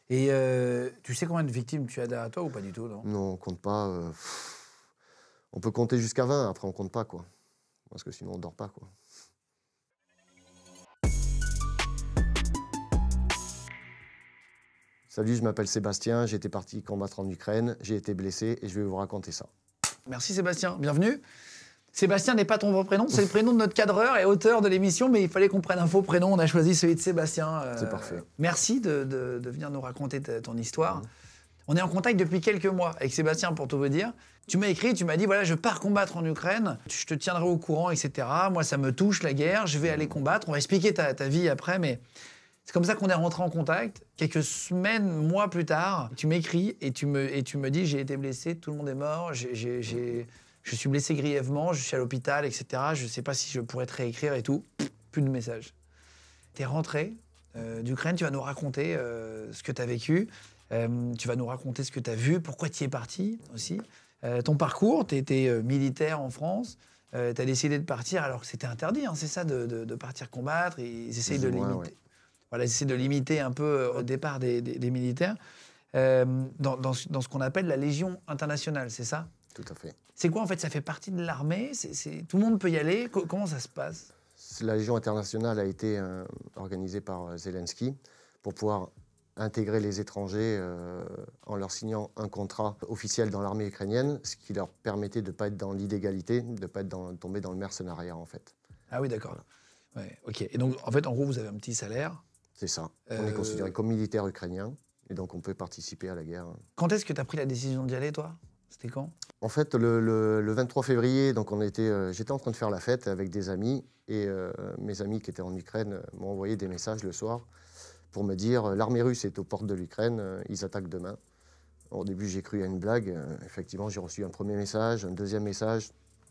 Et tu sais combien de victimes tu as derrière toi ou pas du tout, non? Non, on compte pas. On peut compter jusqu'à 20, après on compte pas, quoi. Parce que sinon on dort pas, quoi. Salut, je m'appelle Sébastien, j'étais parti combattre en Ukraine, j'ai été blessé et je vais vous raconter ça. Merci Sébastien, bienvenue. Sébastien n'est pas ton vrai prénom, c'est le prénom de notre cadreur et auteur de l'émission, mais il fallait qu'on prenne un faux prénom, on a choisi celui de Sébastien. C'est parfait. Merci de venir nous raconter ton histoire. On est en contact depuis quelques mois avec Sébastien, pour tout vous dire. Tu m'as écrit, tu m'as dit, voilà, je pars combattre en Ukraine, je te tiendrai au courant, etc. Moi, ça me touche, la guerre, je vais aller combattre. On va expliquer ta vie après, mais c'est comme ça qu'on est rentré en contact. Quelques semaines, mois plus tard, tu m'écris et tu me dis, j'ai été blessé, tout le monde est mort, je suis blessé grièvement, je suis à l'hôpital, etc. Je ne sais pas si je pourrais te réécrire et tout. Plus de messages. Tu es rentré d'Ukraine, tu vas nous raconter ce que tu as vécu. Tu vas nous raconter ce que tu as vu, pourquoi tu y es parti aussi. Ton parcours, tu étais militaire en France, tu as décidé de partir alors que c'était interdit, hein, c'est ça, de partir combattre. Ils essayent de limiter. Ouais. Voilà, ils essaient de limiter un peu au départ des militaires. Dans ce qu'on appelle la Légion internationale, c'est ça? Tout à fait. C'est quoi en fait? Ça fait partie de l'armée? Tout le monde peut y aller? Comment ça se passe? La Légion internationale a été organisée par Zelensky pour pouvoir intégrer les étrangers en leur signant un contrat officiel dans l'armée ukrainienne, ce qui leur permettait de ne pas être dans l'illégalité, de ne pas tomber dans le mercenariat en fait. Ah oui, d'accord. Voilà. Ouais, ok. Et donc, en fait, en gros, vous avez un petit salaire. C'est ça. On est considéré comme militaire ukrainien et donc on peut participer à la guerre. Quand est-ce que tu as pris la décision d'y aller, toi? C'était quand? En fait, le 23 février, donc j'étais en train de faire la fête avec des amis et mes amis qui étaient en Ukraine m'ont envoyé des messages le soir pour me dire l'armée russe est aux portes de l'Ukraine, ils attaquent demain. Au début, j'ai cru à une blague. Effectivement, j'ai reçu un premier message, un deuxième message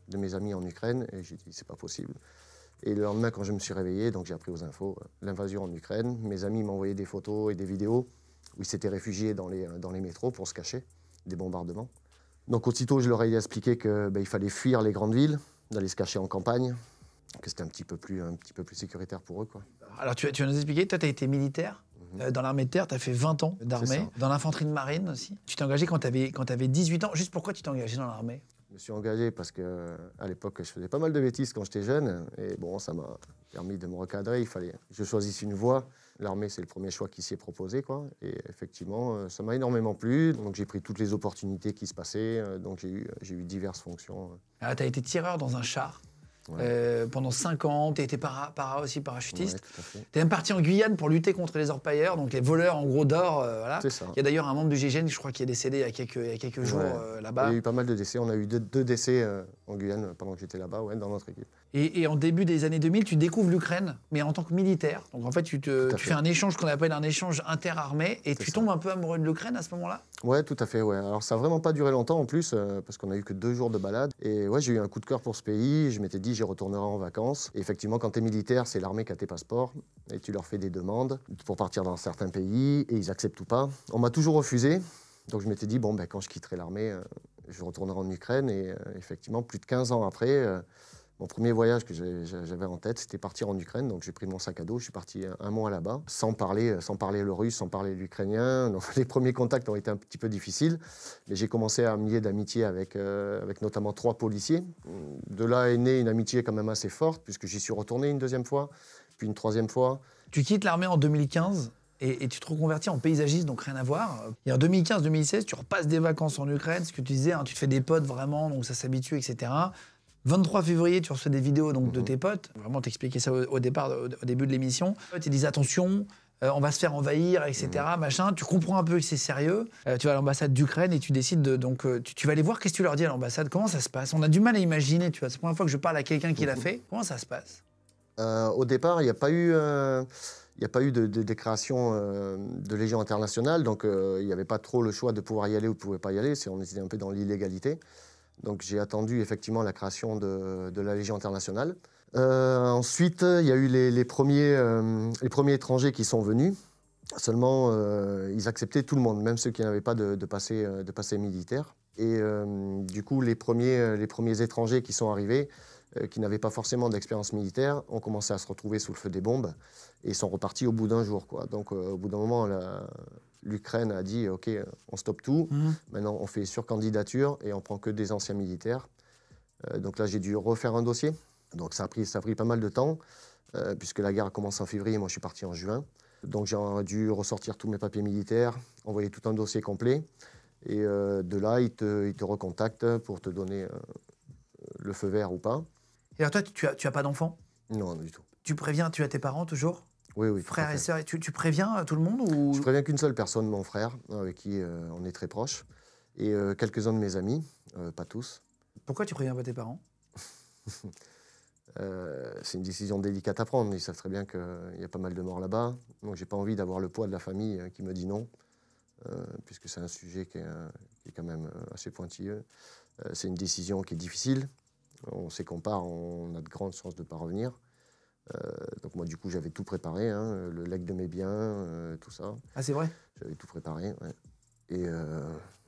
de mes amis en Ukraine et j'ai dit c'est pas possible. Et le lendemain, quand je me suis réveillé, donc j'ai appris aux infos l'invasion en Ukraine. Mes amis m'ont envoyé des photos et des vidéos où ils s'étaient réfugiés dans les métros pour se cacher des bombardements. Donc aussitôt, je leur ai expliqué qu'il fallait fuir les grandes villes, d'aller se cacher en campagne, que c'était un petit peu plus sécuritaire pour eux, quoi. Alors, tu vas nous expliquer, toi, tu as été militaire dans l'armée de terre, tu as fait 20 ans d'armée, dans l'infanterie de marine aussi. Tu t'es engagé quand tu avais 18 ans. Juste pourquoi tu t'es engagé dans l'armée? Je me suis engagé parce qu'à l'époque, je faisais pas mal de bêtises quand j'étais jeune. Et bon, ça m'a permis de me recadrer. Il fallait que je choisisse une voie. L'armée, c'est le premier choix qui s'y est proposé, quoi. Et effectivement, ça m'a énormément plu. Donc j'ai pris toutes les opportunités qui se passaient. Donc j'ai eu diverses fonctions. Ah, tu as été tireur dans un char. Ouais. Pendant 5 ans, tu étais aussi Ouais, parachutiste. tout à fait. Tu es même parti en Guyane pour lutter contre les orpailleurs, donc les voleurs en gros d'or. Voilà. C'est ça. Il y a d'ailleurs un membre du GIGN, je crois, qui est décédé il y a quelques jours là-bas. Il y a eu pas mal de décès. On a eu deux décès en Guyane pendant que j'étais là-bas, ouais, dans notre équipe. Et en début des années 2000, tu découvres l'Ukraine, mais en tant que militaire. Donc en fait, tu fais un échange qu'on appelle un échange interarmé, et tu tombes un peu amoureux de l'Ukraine à ce moment-là? Ouais, tout à fait, ouais. Alors ça n'a vraiment pas duré longtemps en plus, parce qu'on a eu que 2 jours de balade. Et ouais, j'ai eu un coup de cœur pour ce pays. Je m'étais dit, j'y retournerai en vacances. Et effectivement, quand tu es militaire, c'est l'armée qui a tes passeports. Et tu leur fais des demandes pour partir dans certains pays, et ils acceptent ou pas. On m'a toujours refusé. Donc je m'étais dit, bon, quand je quitterai l'armée, je retournerai en Ukraine. Et effectivement, plus de 15 ans après, mon premier voyage que j'avais en tête, c'était partir en Ukraine. Donc j'ai pris mon sac à dos, je suis parti un mois là-bas, sans parler le russe, sans parler l'ukrainien. Donc les premiers contacts ont été un petit peu difficiles. Mais j'ai commencé à me lier d'amitié avec notamment 3 policiers. De là est née une amitié quand même assez forte, puisque j'y suis retourné une deuxième fois, puis une troisième fois. Tu quittes l'armée en 2015 et tu te reconvertis en paysagiste, donc rien à voir. Et en 2015-2016, tu repasses des vacances en Ukraine, ce que tu disais, hein, tu te fais des potes vraiment, donc ça s'habitue, etc. 23 février, tu reçois des vidéos donc, de tes potes. Vraiment, t'expliquais ça au début de l'émission. Tu dis attention, on va se faire envahir, etc. Machin. Tu comprends un peu que c'est sérieux. Tu vas à l'ambassade d'Ukraine et tu décides tu vas aller voir qu'est-ce que tu leur dis à l'ambassade. Comment ça se passe? On a du mal à imaginer, tu vois. C'est la première fois que je parle à quelqu'un qui l'a fait. Comment ça se passe? Au départ, il n'y a pas eu... Il n'y a pas eu de création de Légion internationale, donc il n'y avait pas trop le choix de pouvoir y aller ou de ne pas y aller. On était un peu dans l'illégalité. Donc j'ai attendu effectivement la création de la Légion internationale. Ensuite, il y a eu les premiers étrangers qui sont venus. Seulement, ils acceptaient tout le monde, même ceux qui n'avaient pas de passé militaire. Et du coup, les premiers étrangers qui sont arrivés, qui n'avaient pas forcément d'expérience militaire, ont commencé à se retrouver sous le feu des bombes et sont repartis au bout d'un jour, quoi. Donc au bout d'un moment, l'Ukraine a dit « Ok, on stoppe tout, maintenant on fait sur candidature et on prend que des anciens militaires ». Donc là, j'ai dû refaire un dossier. Donc ça a pris pas mal de temps, puisque la guerre a commencé en février, moi je suis parti en juin. Donc j'ai dû ressortir tous mes papiers militaires, envoyer tout un dossier complet. Et de là, ils te recontactent pour te donner le feu vert ou pas. Et alors toi, tu as pas d'enfant? Non, du tout. Tu préviens, tu as tes parents toujours? Oui, oui. Frères et sœurs, tu préviens tout le monde ou... Je préviens qu'une seule personne, mon frère, avec qui on est très proches, et quelques-uns de mes amis, pas tous. Pourquoi tu préviens pas tes parents? C'est une décision délicate à prendre. Ils savent très bien qu'il y a pas mal de morts là-bas. Donc j'ai pas envie d'avoir le poids de la famille qui me dit non, puisque c'est un sujet qui est quand même assez pointilleux. C'est une décision qui est difficile. On sait qu'on part, on a de grandes chances de ne pas revenir. Donc moi, du coup, j'avais tout préparé, hein, le legs de mes biens, tout ça. Ah, c'est vrai? J'avais tout préparé, ouais. Et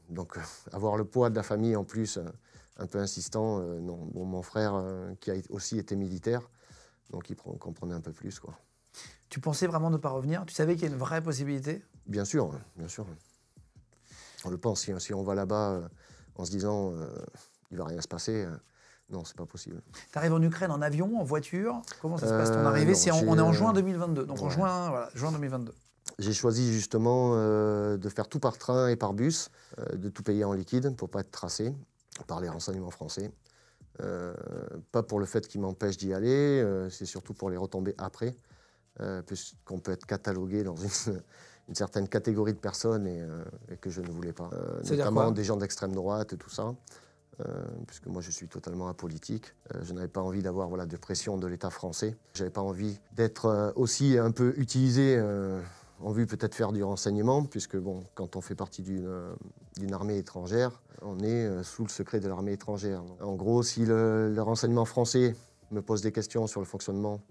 donc, avoir le poids de la famille en plus, un peu insistant, non. Bon, mon frère, qui a aussi été militaire, donc il comprenait un peu plus, quoi. Tu pensais vraiment ne pas revenir? Tu savais qu'il y a une vraie possibilité? Bien sûr, bien sûr. On le pense, si on va là-bas en se disant il ne va rien se passer, non, c'est pas possible. Tu arrives en Ukraine en avion, en voiture? Comment ça se passe ton arrivée? On est en juin 2022, donc en juin, voilà, juin 2022. J'ai choisi justement de faire tout par train et par bus, de tout payer en liquide pour ne pas être tracé par les renseignements français. Pas pour le fait qu'ils m'empêchent d'y aller, c'est surtout pour les retombées après, puisqu'on peut être catalogué dans une certaine catégorie de personnes et que je ne voulais pas. Notamment des gens d'extrême droite et tout ça. Puisque moi je suis totalement apolitique. Je n'avais pas envie d'avoir de pression de l'État français. Je n'avais pas envie d'être aussi un peu utilisé en vue peut-être faire du renseignement, puisque bon, quand on fait partie d'une armée étrangère, on est sous le secret de l'armée étrangère. En gros, si le renseignement français me pose des questions sur le fonctionnement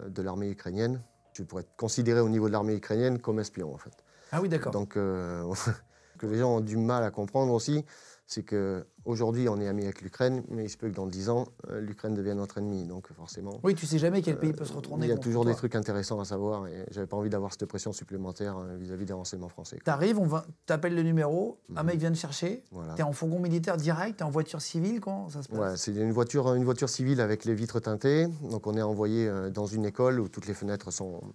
de l'armée ukrainienne, je pourrais être considéré au niveau de l'armée ukrainienne comme espion en fait. Ah oui, d'accord. Donc, que les gens ont du mal à comprendre aussi, c'est qu'aujourd'hui, on est amis avec l'Ukraine, mais il se peut que dans 10 ans, l'Ukraine devienne notre ennemi. Donc forcément... Oui, tu sais jamais quel pays peut se retourner. Il y a toujours des trucs intéressants à savoir et j'avais pas envie d'avoir cette pression supplémentaire vis-à-vis des renseignements français. T'arrives, t'appelles le numéro, un mec vient te chercher, voilà. T'es en fourgon militaire direct, t'es en voiture civile, comment ça se passe? Ouais, c'est une voiture civile avec les vitres teintées. Donc on est envoyé dans une école où toutes les fenêtres sont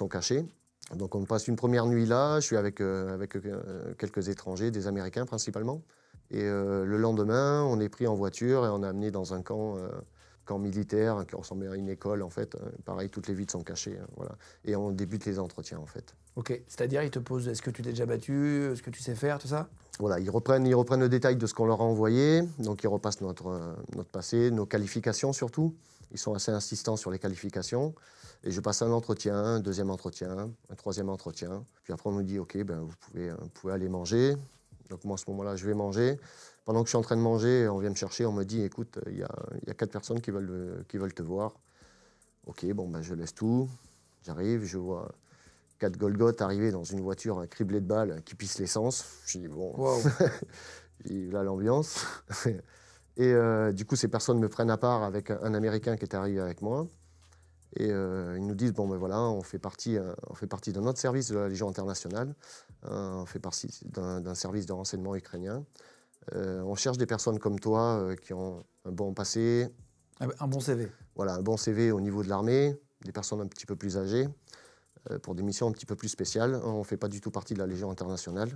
cachées. Donc on passe une première nuit là, je suis avec quelques étrangers, des Américains principalement. Et le lendemain, on est pris en voiture et on est amené dans un camp militaire qui ressemblait à une école en fait. Pareil, toutes les vitres sont cachées, voilà. Et on débute les entretiens en fait. Ok, c'est-à-dire ils te posent est-ce que tu t'es déjà battu, est-ce que tu sais faire, tout ça? Voilà, ils reprennent le détail de ce qu'on leur a envoyé, donc ils repassent notre passé, nos qualifications surtout. Ils sont assez insistants sur les qualifications. Et je passe un entretien, un deuxième entretien, un troisième entretien. Puis après, on nous dit, OK, ben, vous pouvez aller manger. Donc moi, à ce moment-là, je vais manger. Pendant que je suis en train de manger, on vient me chercher, on me dit, écoute, il y a 4 personnes qui veulent te voir. OK, bon, ben, je laisse tout. J'arrive, je vois 4 Golgoth arriver dans une voiture criblée de balles qui pisse l'essence. Je dis, bon, wow. Là, l'ambiance. Et du coup, ces personnes me prennent à part avec un Américain qui était arrivé avec moi. Et ils nous disent, bon ben voilà, on fait partie d'un autre service de la Légion internationale, on fait partie d'un service de renseignement ukrainien. On cherche des personnes comme toi qui ont un bon passé. Un bon CV. Voilà, un bon CV au niveau de l'armée, des personnes un petit peu plus âgées, pour des missions un petit peu plus spéciales. On ne fait pas du tout partie de la Légion internationale.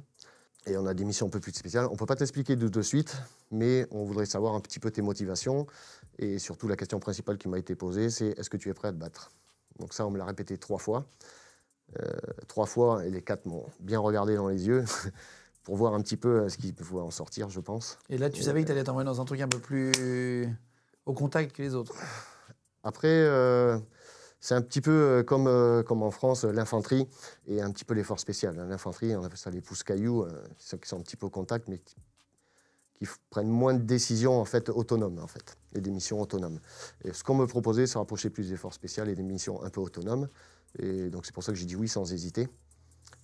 Et on a des missions un peu plus spéciales. On ne peut pas t'expliquer de suite, mais on voudrait savoir un petit peu tes motivations. Et surtout, la question principale qui m'a été posée, c'est est-ce que tu es prêt à te battre? Donc ça, on me l'a répété 3 fois. 3 fois, et les 4 m'ont bien regardé dans les yeux pour voir un petit peu ce qu'il pouvait en sortir, je pense. Et là, tu savais que tu allais t'envoyer dans un truc un peu plus au contact que les autres? Après, c'est un petit peu comme en France, l'infanterie et un petit peu les forces spéciales. L'infanterie, on appelle ça les pousse-cailloux, ceux qui sont un petit peu au contact, mais qui prennent moins de décisions en fait, autonomes, en fait, et des missions autonomes. Et ce qu'on me proposait, c'est rapprocher plus des forces spéciales et des missions un peu autonomes. Et donc c'est pour ça que j'ai dit oui sans hésiter.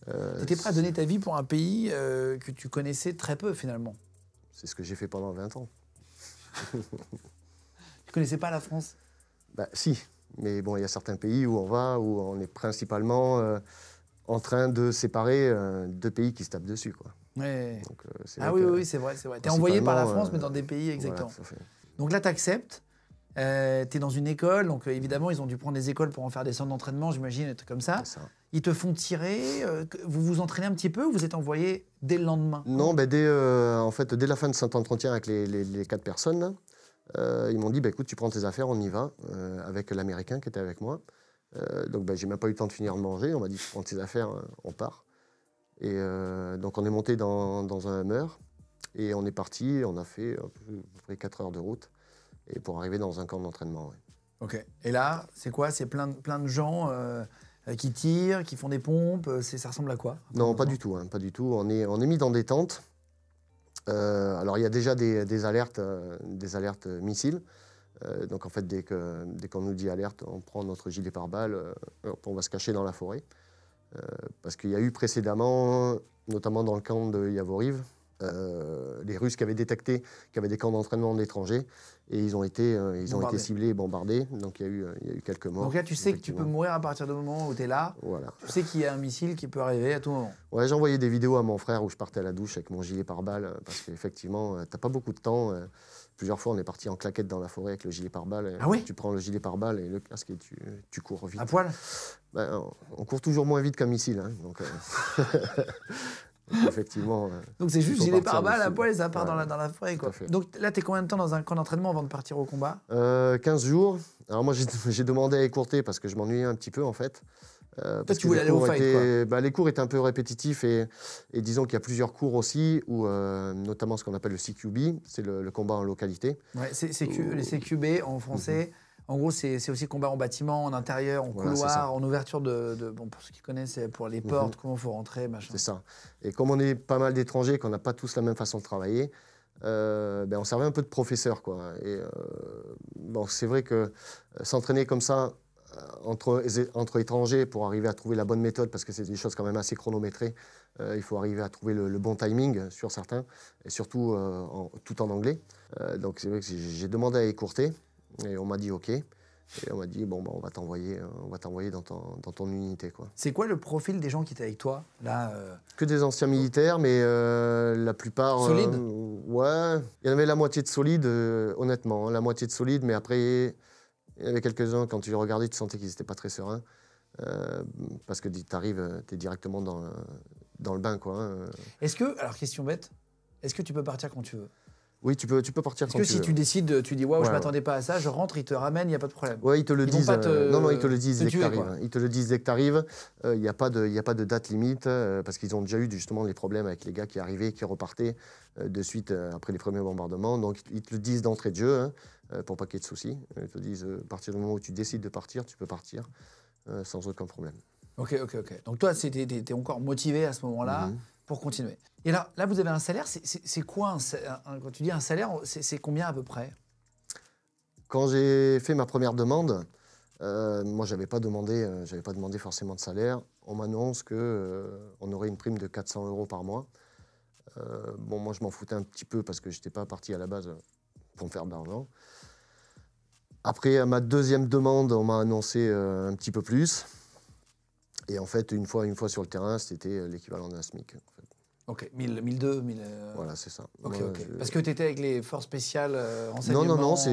Tu étais prêt à donner ta vie pour un pays que tu connaissais très peu, finalement? C'est ce que j'ai fait pendant 20 ans. Tu connaissais pas la France? Bah, si, mais bon, il y a certains pays où on va, où on est principalement en train de séparer deux pays qui se tapent dessus, quoi. Ouais. Donc, Ah oui, oui, c'est vrai. Tu es envoyé par la France, mais dans des pays, voilà, exactement. tout à fait. Donc là, tu acceptes. Tu es dans une école, donc évidemment, ils ont dû prendre des écoles pour en faire des centres d'entraînement, j'imagine, des trucs comme ça. C'est ça. Ils te font tirer. Vous vous entraînez un petit peu ou vous êtes envoyé dès le lendemain? Non, ben en fait, dès la fin de cet entretien avec les 4 personnes, ils m'ont dit écoute, tu prends tes affaires, on y va, avec l'Américain qui était avec moi. Donc, j'ai même pas eu le temps de finir de manger. On m'a dit tu prends tes affaires, on part. Et donc, on est monté dans un Hummer et on est parti. On a fait à peu près 4 heures de route et pour arriver dans un camp d'entraînement. Ouais. Ok. Et là, c'est quoi? C'est plein de gens qui tirent, qui font des pompes. Ça ressemble à quoi? Non, pas du tout. Hein, pas du tout. On est mis dans des tentes. Alors, il y a déjà des alertes missiles. Donc, en fait, dès qu'on nous dit alerte, on prend notre gilet pare-balles, on va se cacher dans la forêt. Parce qu'il y a eu précédemment, notamment dans le camp de Yavoriv, les Russes qui avaient détecté qu'il y avait des camps d'entraînement d'étrangers et ils ont été ciblés et bombardés. Donc il y a eu quelques morts. Donc là, tu sais que tu peux mourir à partir du moment où tu es là. Voilà. Tu sais qu'il y a un missile qui peut arriver à tout moment. Ouais, j'ai envoyé des vidéos à mon frère où je partais à la douche avec mon gilet pare-balles parce qu'effectivement, t'as pas beaucoup de temps. Plusieurs fois, on est parti en claquette dans la forêt avec le gilet pare-balles. Ah oui? Tu prends le gilet pare-balles et le casque et tu cours vite. À poil? On court toujours moins vite qu'un missile. Hein, donc, donc, effectivement. Donc c'est juste gilet pare-balles à poil et ça part ouais, dans la forêt. Quoi. Fait. Donc là, tu es combien de temps dans un camp d'entraînement avant de partir au combat? 15 jours. Alors moi, j'ai demandé à écourter parce que je m'ennuyais un petit peu en fait. Toi, tu voulais aller au fight, quoi. Les cours étaient un peu répétitifs et disons qu'il y a plusieurs cours aussi, où, notamment ce qu'on appelle le CQB, c'est le combat en localité. Ouais, les CQB en français, en gros, c'est aussi combat en bâtiment, en intérieur, en couloir, en ouverture bon, pour ceux qui connaissent, c'est pour les portes, comment il faut rentrer, machin. C'est ça. Et comme on est pas mal d'étrangers, qu'on n'a pas tous la même façon de travailler, on servait un peu de professeur, quoi. Et bon, c'est vrai que s'entraîner comme ça, entre étrangers pour arriver à trouver la bonne méthode, parce que c'est des choses quand même assez chronométrées. Il faut arriver à trouver le bon timing sur certains, et surtout tout en anglais. Donc c'est vrai que j'ai demandé à écourter, et on m'a dit OK. Et on m'a dit, on va t'envoyer dans ton unité, quoi. C'est quoi le profil des gens qui étaient avec toi là Que des anciens militaires, mais la plupart... Solides? Ouais, il y en avait la moitié de solides, honnêtement. Hein, la moitié de solides, mais après... Il y avait quelques-uns, quand tu les regardais, tu sentais qu'ils n'étaient pas très sereins. Parce que tu arrives, tu es directement dans le bain, quoi. Hein. Est-ce que, alors question bête, est-ce que tu peux partir quand tu veux? Oui, tu peux partir quand tu veux. Est-ce que si tu décides, tu dis waouh, je m'attendais pas à ça, je rentre, ils te ramènent, il n'y a pas de problème? Oui, ils te le disent. Non, ils te le disent dès que tu arrives. Ils te le disent dès que tu arrives. Il n'y a pas de date limite, parce qu'ils ont déjà eu justement les problèmes avec les gars qui arrivaient, qui repartaient de suite après les premiers bombardements. Donc ils te le disent d'entrée de jeu, hein, pour pas qu'il y ait de soucis. Ils te disent, à partir du moment où tu décides de partir, tu peux partir sans aucun problème. Ok. Donc toi, tu es encore motivé à ce moment-là pour continuer. Et là, vous avez un salaire, c'est quoi quand tu dis un salaire, c'est combien à peu près? Quand j'ai fait ma première demande, moi, j'avais pas demandé forcément de salaire. On m'annonce qu'on aurait une prime de 400 € par mois. Moi, je m'en foutais un petit peu parce que je n'étais pas parti à la base pour me faire de l'argent. Après, à ma deuxième demande, on m'a annoncé un petit peu plus. Et en fait, une fois sur le terrain, c'était l'équivalent d'un SMIC. En fait. Ok, 1002, 1000... Voilà, c'est ça. Ok. Parce que tu étais avec les forces spéciales renseignement... Non, c'est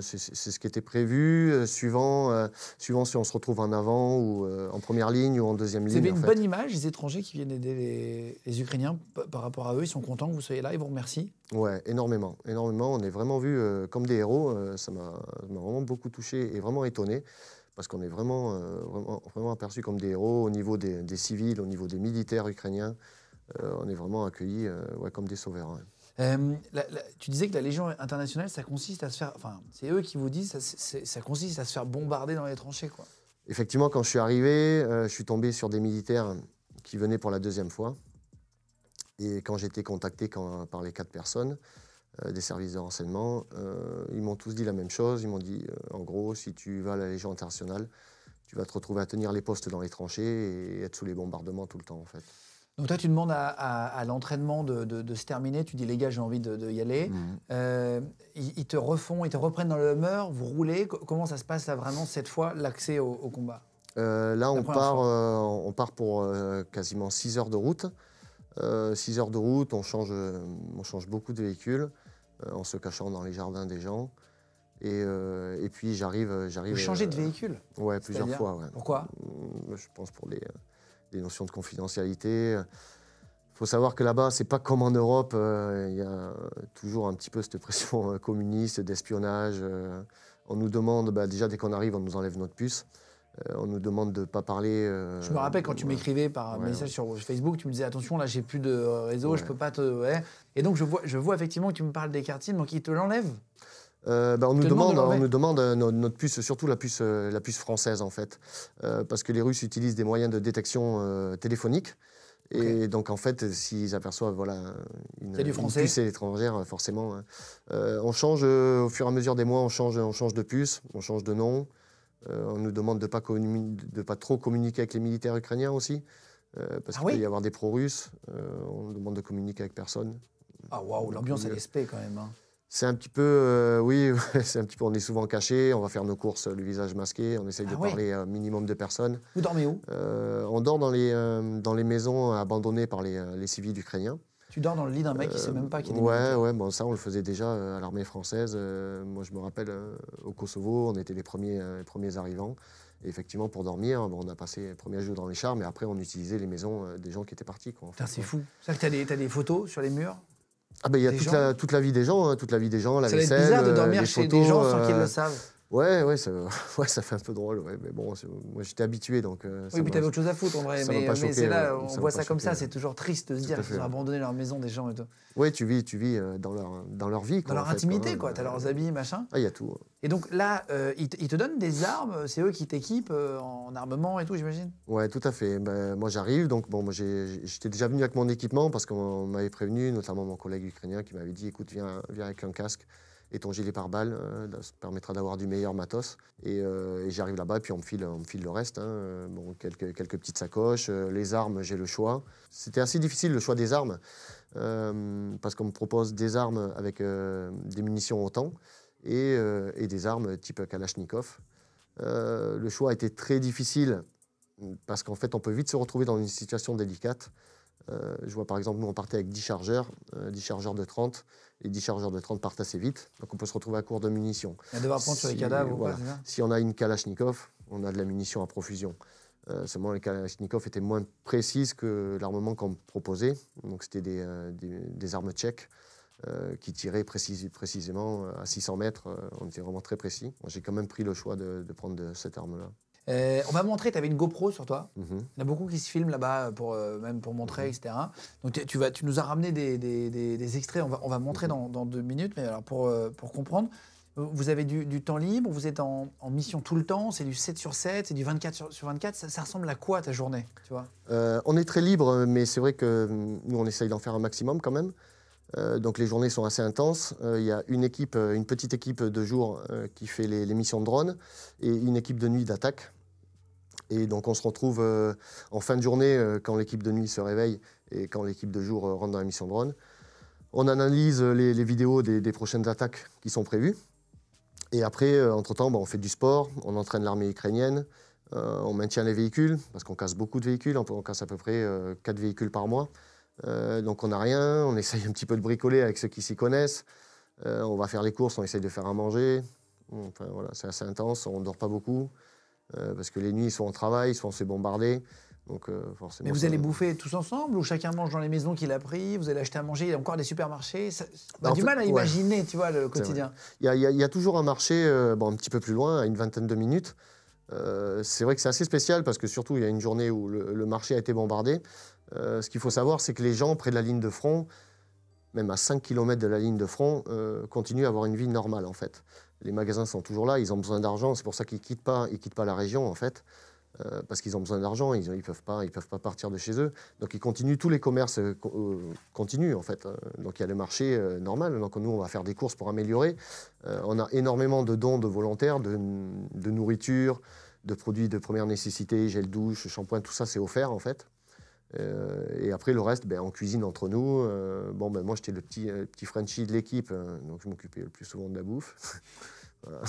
ce qui était prévu, suivant si on se retrouve en avant, ou en première ligne, ou en deuxième ligne. Vous avez une bonne image, les étrangers qui viennent aider les Ukrainiens par rapport à eux, ils sont contents que vous soyez là, ils vous remercient? Ouais, énormément. On est vraiment vus comme des héros, ça m'a vraiment beaucoup touché et vraiment étonné. Parce qu'on est vraiment aperçus comme des héros au niveau des civils, au niveau des militaires ukrainiens. On est vraiment accueillis comme des sauveurs. Ouais. Tu disais que la Légion internationale, ça consiste à se faire... Enfin, c'est eux qui vous disent, ça consiste à se faire bombarder dans les tranchées, quoi. Effectivement, quand je suis arrivé, je suis tombé sur des militaires qui venaient pour la deuxième fois. Et quand j'ai été contacté par les 4 personnes des services de renseignement, ils m'ont tous dit la même chose. Ils m'ont dit, en gros, si tu vas à la Légion internationale, tu vas te retrouver à tenir les postes dans les tranchées et être sous les bombardements tout le temps, en fait. Donc toi, tu demandes à l'entraînement de se terminer. Tu dis, les gars, j'ai envie d'y aller. Ils te reprennent dans le Hummer, vous roulez. Comment ça se passe, là, vraiment, cette fois, l'accès au combat? Là, La première fois. on part pour quasiment 6 heures de route. 6 heures de route, on change beaucoup de véhicules en se cachant dans les jardins des gens. Et puis j'arrive. Vous changez de véhicule? Ouais, plusieurs C'est-à-dire? fois. Ouais. Pourquoi? Je pense pour des notions de confidentialité. Il faut savoir que là-bas, c'est pas comme en Europe. Il y a toujours un petit peu cette pression communiste, d'espionnage. On nous demande, déjà dès qu'on arrive, on nous enlève notre puce. On nous demande de ne pas parler. Je me rappelle quand tu m'écrivais par Ouais, message sur Facebook, tu me disais attention, là j'ai plus de réseau, Ouais. je peux pas te. Ouais. Et donc je vois effectivement que tu me parles des cartines, donc ils te l'enlèvent. On te nous demande de demande, l'enlever. notre puce, surtout la puce française en fait, parce que les Russes utilisent des moyens de détection téléphonique. Et donc en fait, s'ils aperçoivent Il y a du une français. puce étrangère, forcément, on change au fur et à mesure des mois, on change de puce, on change de nom. On nous demande de ne pas trop communiquer avec les militaires ukrainiens aussi, parce qu'il peut y avoir des pro-russes. On nous demande de communiquer avec personne. Ah waouh, l'ambiance elle est spé quand même. Hein. C'est un petit peu, oui, c'est un petit peu. On est souvent caché, on va faire nos courses le visage masqué, on essaye de parler à un minimum de personnes. Vous dormez où? On dort dans les maisons abandonnées par les civils ukrainiens. Tu dors dans le lit d'un mec qui sait même pas qu'il y a des militaires. Ouais, bon, ça on le faisait déjà à l'armée française. Moi je me rappelle au Kosovo, on était les premiers arrivants. Et effectivement, pour dormir, on a passé le premier jour dans les chars, mais après on utilisait les maisons des gens qui étaient partis. Putain, c'est fou. C'est vrai que t'as des photos sur les murs? Ah ben il y a toute la vie des gens, toute la vie des gens, la Ça va être vaisselle, bizarre de dormir les chez photos, des gens sans qu'ils le savent. Ouais, ça fait un peu drôle, ouais, mais bon, moi j'étais habitué donc. Oui, puis t'avais autre chose à foutre en vrai, mais c'est là, on voit ça comme ça, c'est toujours triste de se dire qu'ils ont abandonné leur maison, des gens et tout. Oui, tu vis dans leur vie. Dans leur intimité, quoi. T'as leurs habits, machin. Ah, il y a tout. Et donc là, ils te donnent des armes, c'est eux qui t'équipent en armement et tout, j'imagine? Ouais, tout à fait. Moi j'arrive, donc bon, moi j'étais déjà venu avec mon équipement parce qu'on m'avait prévenu, notamment mon collègue ukrainien qui m'avait dit écoute, viens avec un casque et ton gilet pare-balles, ça permettra d'avoir du meilleur matos. Et j'arrive là-bas, et puis on me file le reste. Bon, quelques petites sacoches, les armes, j'ai le choix. C'était assez difficile le choix des armes, parce qu'on me propose des armes avec des munitions autant et des armes type Kalachnikov. Le choix a été très difficile parce qu'en fait, on peut vite se retrouver dans une situation délicate. Je vois par exemple, nous on partait avec 10 chargeurs de 30. Les 10 chargeurs de 30 partent assez vite, donc on peut se retrouver à court de munitions. Il va devoir prendre sur les cadavres ou quoi, c'est ça? Si on a une Kalachnikov, on a de la munition à profusion. Seulement, les Kalachnikov étaient moins précises que l'armement qu'on me proposait. Donc c'était des armes tchèques qui tiraient précisément à 600 mètres. On était vraiment très précis. J'ai quand même pris le choix de prendre cette arme-là. On m'a montré, tu avais une GoPro sur toi. Mm-hmm. Il y en a beaucoup qui se filment là-bas, même pour montrer, etc. Donc tu nous as ramené des extraits, on va montrer dans 2 minutes, mais alors pour comprendre, vous avez du temps libre, vous êtes en mission tout le temps, c'est du 7 sur 7, c'est du 24 sur 24, ça ressemble à quoi ta journée, tu vois? On est très libre, mais c'est vrai que nous on essaye d'en faire un maximum quand même. Donc les journées sont assez intenses. Il y a une petite équipe de jour qui fait les missions de drone et une équipe de nuit d'attaque. Et donc on se retrouve en fin de journée quand l'équipe de nuit se réveille et quand l'équipe de jour rentre dans la mission drone. On analyse les vidéos des prochaines attaques qui sont prévues. Et après, entre-temps, on fait du sport, on entraîne l'armée ukrainienne, on maintient les véhicules, parce qu'on casse beaucoup de véhicules, on casse à peu près 4 véhicules par mois. Donc on n'a rien, on essaye un petit peu de bricoler avec ceux qui s'y connaissent. On va faire les courses, on essaye de faire à manger. Enfin, voilà, c'est assez intense, on ne dort pas beaucoup. Parce que les nuits, soit on travaille, soit on se fait bombarder. Donc, forcément, mais vous allez bouffer tous ensemble ou chacun mange dans les maisons qu'il a pris? Vous allez acheter à manger? Il y a encore des supermarchés? On a du mal à imaginer, tu vois, le quotidien. Il y a toujours un marché un petit peu plus loin, à une vingtaine de minutes. C'est vrai que c'est assez spécial parce que surtout, il y a une journée où le marché a été bombardé. Ce qu'il faut savoir, c'est que les gens près de la ligne de front, même à 5 km de la ligne de front, continuent à avoir une vie normale en fait. Les magasins sont toujours là, ils ont besoin d'argent, c'est pour ça qu'ils quittent pas la région en fait, parce qu'ils ont besoin d'argent, ils peuvent pas partir de chez eux. Donc ils continuent, tous les commerces continuent en fait. Donc il y a le marché normal, donc nous on va faire des courses pour améliorer. On a énormément de dons de volontaires, de nourriture, de produits de première nécessité, gel douche, shampoing, tout ça c'est offert en fait. Et après le reste, on cuisine entre nous. Moi j'étais le petit Frenchie de l'équipe, donc je m'occupais le plus souvent de la bouffe. Voilà.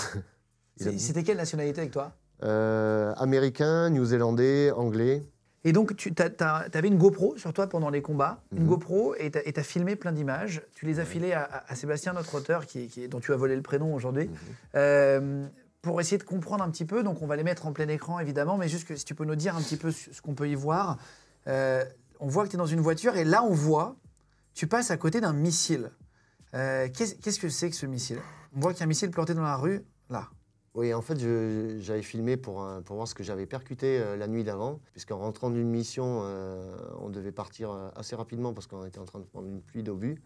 C'était quelle nationalité avec toi? Américain, néo-zélandais, anglais. Et donc, tu avais une GoPro sur toi pendant les combats, une GoPro, et tu as filmé plein d'images. Tu les as filées à Sébastien, notre auteur, dont tu as volé le prénom aujourd'hui, pour essayer de comprendre un petit peu. Donc, on va les mettre en plein écran, évidemment, mais juste que si tu peux nous dire un petit peu ce qu'on peut y voir. On voit que tu es dans une voiture, et là, on voit, tu passes à côté d'un missile. Qu'est-ce que c'est que ce missile? On voit qu'il y a un missile planté dans la rue, là. Oui, en fait, j'avais filmé pour voir ce que j'avais percuté la nuit d'avant, puisqu'en rentrant d'une mission, on devait partir assez rapidement parce qu'on était en train de prendre une pluie d'obus.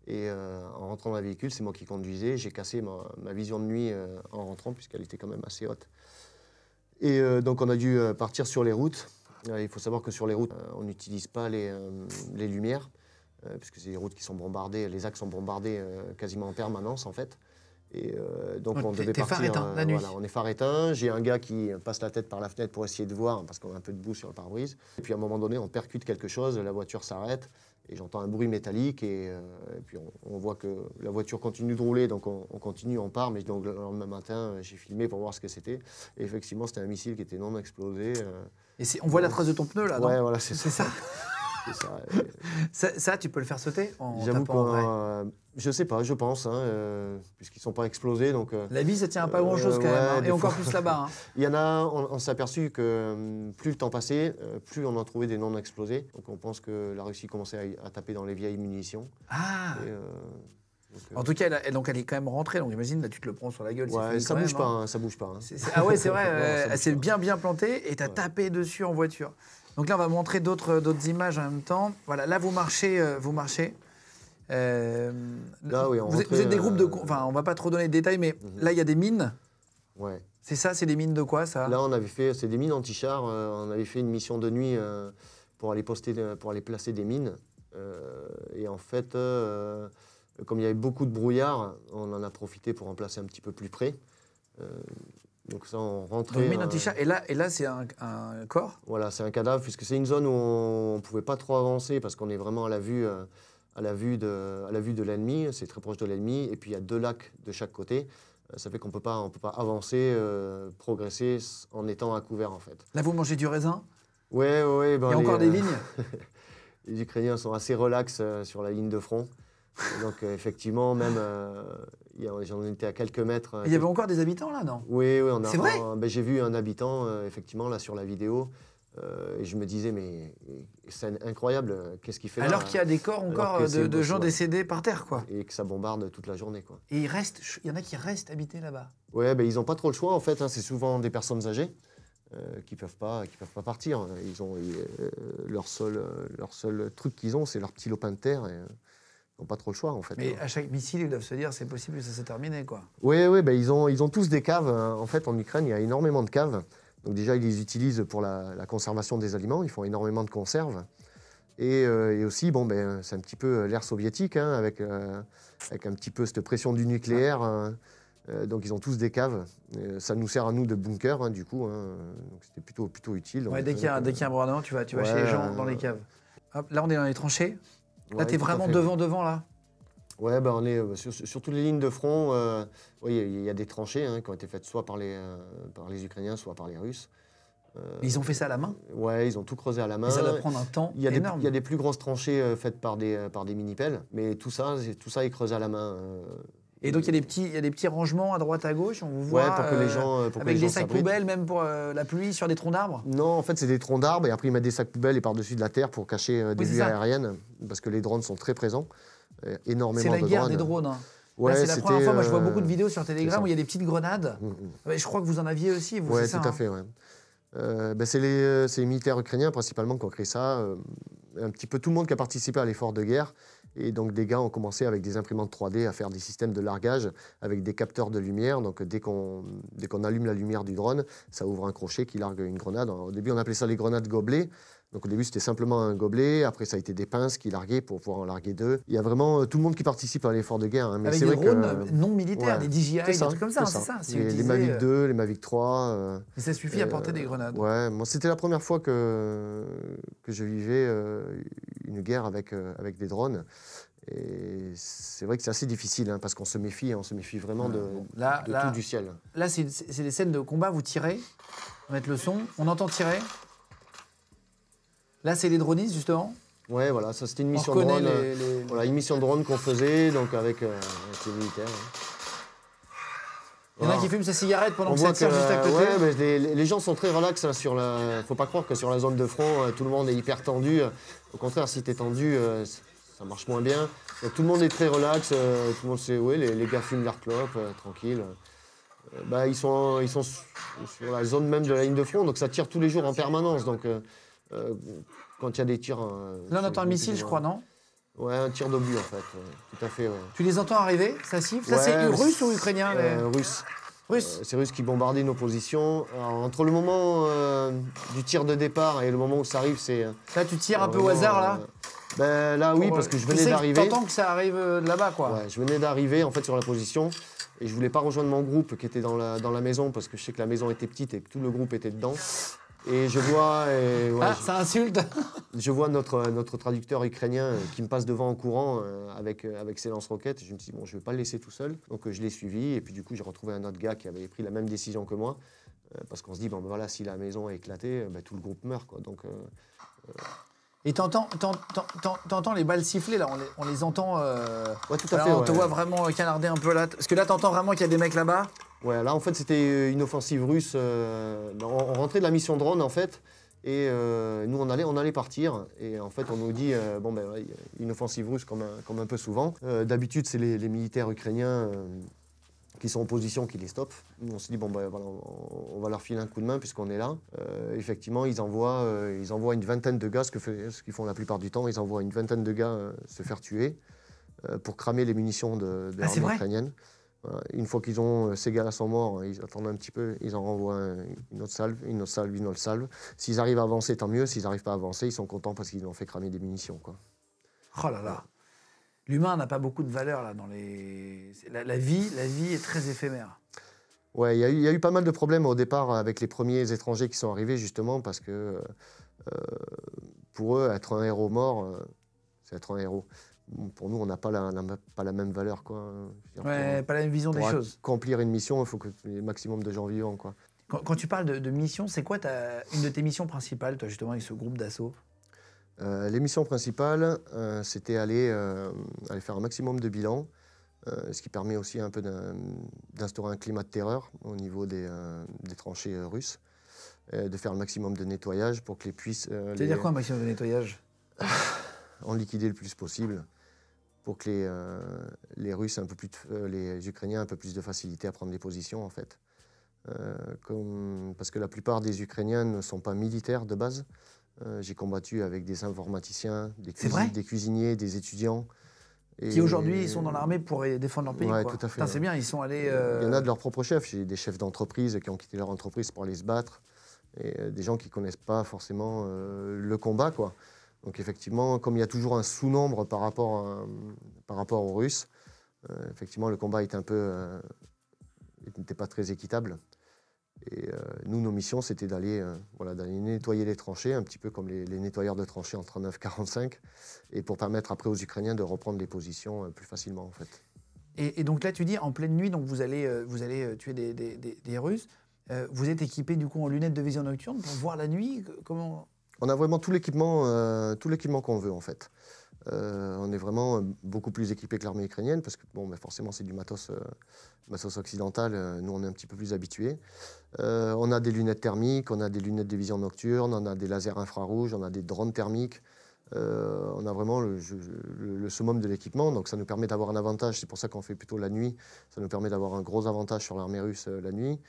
Et en rentrant dans le véhicule, c'est moi qui conduisais. J'ai cassé ma vision de nuit en rentrant, puisqu'elle était quand même assez haute. Et donc, on a dû partir sur les routes. Il faut savoir que sur les routes, on n'utilise pas les lumières, puisque c'est des routes qui sont bombardées, les axes sont bombardés quasiment en permanence, en fait. Et donc on devait partir, phare éteint, la nuit. Voilà, on est phare éteint. J'ai un gars qui passe la tête par la fenêtre pour essayer de voir, parce qu'on a un peu de boue sur le pare-brise. Et puis à un moment donné, on percute quelque chose, la voiture s'arrête, et j'entends un bruit métallique, et puis on voit que la voiture continue de rouler, donc on continue, on part. Mais donc, le lendemain matin, j'ai filmé pour voir ce que c'était. Et effectivement, c'était un missile qui était non explosé. Et on voit la trace de ton pneu, là, non? Ouais, voilà, c'est ça. Ça, tu peux le faire sauter en J'avoue tapant en vrai. Je sais pas, je pense, puisqu'ils ne sont pas explosés. Donc, la vie, ça tient à pas grand-chose quand même, et encore plus là-bas. Il y en a, on s'est aperçu que plus le temps passait, plus on en trouvait des non explosés. Donc on pense que la Russie commençait à taper dans les vieilles munitions. Ah. En tout cas, elle est quand même rentrée, donc j'imagine, là tu te le prends sur la gueule. Ouais, ça bouge pas, ça bouge pas. Ah ouais, c'est vrai, elle s'est bien plantée et tu as tapé dessus en voiture. Donc là, on va montrer d'autres images en même temps. Voilà, là, vous marchez. Là, oui, vous êtes des groupes de... Enfin, on va pas trop donner de détails, mais là, il y a des mines. Ouais. C'est ça, c'est des mines de quoi, ça? Là, c'est des mines anti-chars. On avait fait une mission de nuit pour aller placer des mines. Et en fait, comme il y avait beaucoup de brouillard, on en a profité pour en placer un petit peu plus près. Donc ça, on rentrait... Donc, mine anti-char. Et là c'est un corps? Voilà, c'est un cadavre, puisque c'est une zone où on ne pouvait pas trop avancer, parce qu'on est vraiment à la vue de l'ennemi, c'est très proche de l'ennemi, et puis il y a 2 lacs de chaque côté. Ça fait qu'on peut pas avancer, progresser en étant à couvert, en fait. Là, vous mangez du raisin? Ouais. Ben, il y a encore des vignes? Les Ukrainiens sont assez relax sur la ligne de front. Donc effectivement, même j'en étais à quelques mètres. Il y avait encore des habitants là, non? Oui, c'est vrai? J'ai vu un habitant effectivement là sur la vidéo, et je me disais mais c'est incroyable, qu'est-ce qu'il fait là? Alors qu'il y a des corps encore de gens décédés par terre, quoi. Et que ça bombarde toute la journée, quoi. Et il y en a qui restent habités là-bas. Ouais, ils n'ont pas trop le choix en fait. C'est souvent des personnes âgées qui peuvent pas partir. Ils ont leur seul truc qu'ils ont, c'est leur petit lopin de terre. Et, ils n'ont pas trop le choix, en fait. Mais à chaque missile, ils doivent se dire c'est possible que ça s'est terminé, quoi. Oui, ils ont tous des caves. En fait, en Ukraine, il y a énormément de caves. Donc déjà, ils les utilisent pour la conservation des aliments. Ils font énormément de conserves. Et aussi, c'est un petit peu l'ère soviétique, avec un petit peu cette pression du nucléaire. Donc ils ont tous des caves. Ça nous sert à nous de bunker, du coup. Donc c'était plutôt utile. Ouais, dès qu'il y a un bombardement, tu vas chez les gens dans les caves. Hop, là, on est dans les tranchées. Là, tu es vraiment devant, là? Ouais, on est sur toutes les lignes de front. Oui, il y a des tranchées qui ont été faites soit par les Ukrainiens, soit par les Russes. Mais ils ont fait ça à la main? Ouais, ils ont tout creusé à la main. Et ça doit prendre un temps énorme. Il y a des plus grosses tranchées faites par des mini-pelles, mais tout ça est creusé à la main. Et donc, il y a des petits rangements à droite, à gauche, on vous voit, pour que les gens avec des sacs poubelles, même pour la pluie, sur des troncs d'arbres? Non, en fait, c'est des troncs d'arbres, et après, ils mettent des sacs poubelles et par-dessus de la terre pour cacher des vues aériennes, parce que les drones sont très présents. Énormément de drones. C'est la guerre des drones. Ouais, c'est la première fois, moi, je vois beaucoup de vidéos sur Telegram où il y a des petites grenades. Je crois que vous en aviez aussi, vous, ouais, c'est ça? Tout à fait, ouais. C'est les militaires ukrainiens, principalement, qui ont créé ça. Un petit peu tout le monde qui a participé à l'effort de guerre. Et donc des gars ont commencé avec des imprimantes 3D à faire des systèmes de largage avec des capteurs de lumière. Donc dès qu'on allume la lumière du drone, ça ouvre un crochet qui largue une grenade. Alors, au début, on appelait ça les grenades gobelets. Donc au début, c'était simplement un gobelet. Après, ça a été des pinces qui larguaient pour pouvoir en larguer 2. Il y a vraiment tout le monde qui participe à l'effort de guerre. Mais avec des drones non militaires, des DJI, des trucs comme ça, c'est ça. Les Mavic 2, les Mavic 3. Et ça suffit à porter des grenades. Ouais, moi, c'était la première fois que je vivais une guerre avec des drones. Et c'est vrai que c'est assez difficile, hein, parce qu'on se méfie vraiment de tout du ciel. Là, c'est des scènes de combat, vous tirez, on va mettre le son, on entend tirer. Là, c'est les dronistes, justement. Ouais, voilà, ça c'était une mission de drone. Voilà, une mission de drone qu'on faisait donc avec les militaires. Il y en a qui fument sa cigarette pendant que ça tire juste à côté. Ouais, mais les gens sont très relax. Hein, faut pas croire que sur la zone de front, tout le monde est hyper tendu. Au contraire, si tu es tendu, ça marche moins bien. Donc, tout le monde est très relax. Tout le monde sait, ouais, les gars fument leur clope, tranquille. Ils sont sur la zone même de la ligne de front, donc ça tire tous les jours en permanence. Donc, quand il y a des tirs... là, on entend un missile, je crois, non? Ouais, un tir d'obus, en fait. Tout à fait, ouais. Tu les entends arriver? Ça siffle? Ouais, ça, c'est russe ou ukrainien? Russe. Russe. C'est russe qui bombardait nos positions. Alors, entre le moment du tir de départ et le moment où ça arrive, c'est... Là, tu tires un peu au hasard, là? Là, oui, parce que je venais d'arriver. T'entends que ça arrive de là-bas, quoi. Ouais, je venais d'arriver, en fait, sur la position. Et je voulais pas rejoindre mon groupe qui était dans la maison, parce que je sais que la maison était petite et que tout le groupe était dedans. Et je vois... ça insulte. Je vois notre traducteur ukrainien qui me passe devant en courant avec ses lance-roquettes. Je me suis dit, bon, je ne vais pas le laisser tout seul. Donc je l'ai suivi. Et puis du coup, j'ai retrouvé un autre gars qui avait pris la même décision que moi. Parce qu'on se dit, bon, ben, voilà, si la maison est éclatée, tout le groupe meurt, quoi. Donc, et t'entends les balles siffler, là, on les entend... ouais, tout à fait. On te voit vraiment canarder un peu là. Parce que là, t'entends vraiment qu'il y a des mecs là-bas? Ouais, là, en fait, c'était une offensive russe. On rentrait de la mission drone, en fait. Et nous, on allait partir. Et en fait, on nous dit, une offensive russe comme un peu souvent. D'habitude, c'est les militaires ukrainiens qui sont en position qui les stoppent. Nous, on se dit, voilà, on va leur filer un coup de main puisqu'on est là. Effectivement, ils envoient une vingtaine de gars, ce qu'ils font la plupart du temps. Ils envoient une vingtaine de gars se faire tuer pour cramer les munitions de l'armée ukrainienne. Voilà. Une fois qu'ils ont ces gars-là sont morts, ils attendent un petit peu, ils en renvoient une autre salve, une autre salve. S'ils arrivent à avancer, tant mieux. S'ils n'arrivent pas à avancer, ils sont contents parce qu'ils ont fait cramer des munitions, quoi. Oh là là. L'humain n'a pas beaucoup de valeur là dans les. La vie est très éphémère. Ouais, il y a eu pas mal de problèmes au départ avec les premiers étrangers qui sont arrivés justement parce que pour eux, être un héros mort, c'est être un héros. Pour nous, on n'a pas la même valeur, quoi. Ouais, pas la même vision des choses. Pour accomplir une mission, il faut qu'il y ait un maximum de gens vivants, quoi. Quand tu parles de mission, c'est quoi une de tes missions principales, toi, justement, avec ce groupe d'assaut? Les missions principales, c'était aller faire un maximum de bilan, ce qui permet aussi un peu d'instaurer un climat de terreur au niveau des tranchées russes, de faire le maximum de nettoyage pour que les puissent... C'est-à-dire quoi un maximum de nettoyage? En liquider le plus possible, pour que les Russes, les Ukrainiens, un peu plus de facilité à prendre les positions, en fait. Parce que la plupart des Ukrainiens ne sont pas militaires de base. J'ai combattu avec des informaticiens, des cuisiniers, des étudiants. Qui aujourd'hui sont dans l'armée pour défendre leur pays. Ouais, quoi. tout à fait. C'est bien, ils sont allés... Il y en a de leurs propres chefs. J'ai des chefs d'entreprise qui ont quitté leur entreprise pour aller se battre. Et des gens qui ne connaissent pas forcément le combat, quoi. Donc effectivement, comme il y a toujours un sous-nombre par rapport aux Russes, effectivement, le combat n'était pas très équitable. Et nous, nos missions, c'était d'aller nettoyer les tranchées, un petit peu comme les nettoyeurs de tranchées en 39-45, et pour permettre après aux Ukrainiens de reprendre les positions plus facilement, en fait. Et donc là, tu dis, en pleine nuit, donc vous allez tuer des Russes. Vous êtes équipé du coup en lunettes de vision nocturne pour voir la nuit? Comment... On a vraiment tout l'équipement qu'on veut, en fait. On est vraiment beaucoup plus équipé que l'armée ukrainienne parce que forcément c'est du matos occidental, nous on est un petit peu plus habitués. On a des lunettes thermiques, on a des lunettes de vision nocturne, on a des lasers infrarouges, on a des drones thermiques. On a vraiment le summum de l'équipement, donc ça nous permet d'avoir un avantage, c'est pour ça qu'on fait plutôt la nuit, ça nous permet d'avoir un gros avantage sur l'armée russe la nuit.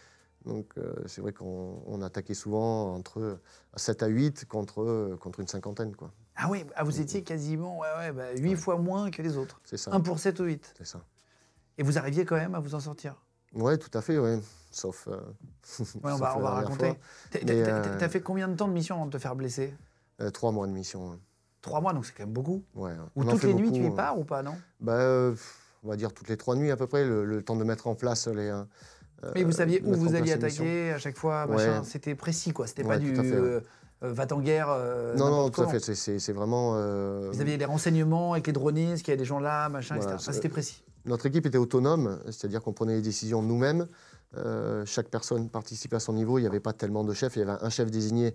Donc c'est vrai qu'on attaquait souvent entre 7 à 8 contre une cinquantaine, quoi. Ah oui, vous étiez quasiment 8 fois moins que les autres. C'est ça. 1 pour 7 ou 8. C'est ça. Et vous arriviez quand même à vous en sortir? Oui, tout à fait, oui. Sauf... on va raconter. T'as fait combien de temps de mission avant de te faire blesser? 3 mois de mission. 3 mois, donc c'est quand même beaucoup. Ouais. Ou toutes les nuits, tu y pars ou pas, non? On va dire toutes les 3 nuits à peu près, le temps de mettre en place les... Mais vous saviez où vous alliez attaquer à chaque fois, machin. C'était précis, quoi. C'était pas du... va en guerre Non, non, n'importe tout à comment. fait. C'est vraiment. Vous aviez des renseignements avec les dronistes, qu'il y a des gens là, machin, Voilà, etc. Enfin, c'était précis. Notre équipe était autonome, c'est-à-dire qu'on prenait les décisions nous-mêmes. Chaque personne participait à son niveau. Il n'y avait pas tellement de chefs. Il y avait un chef désigné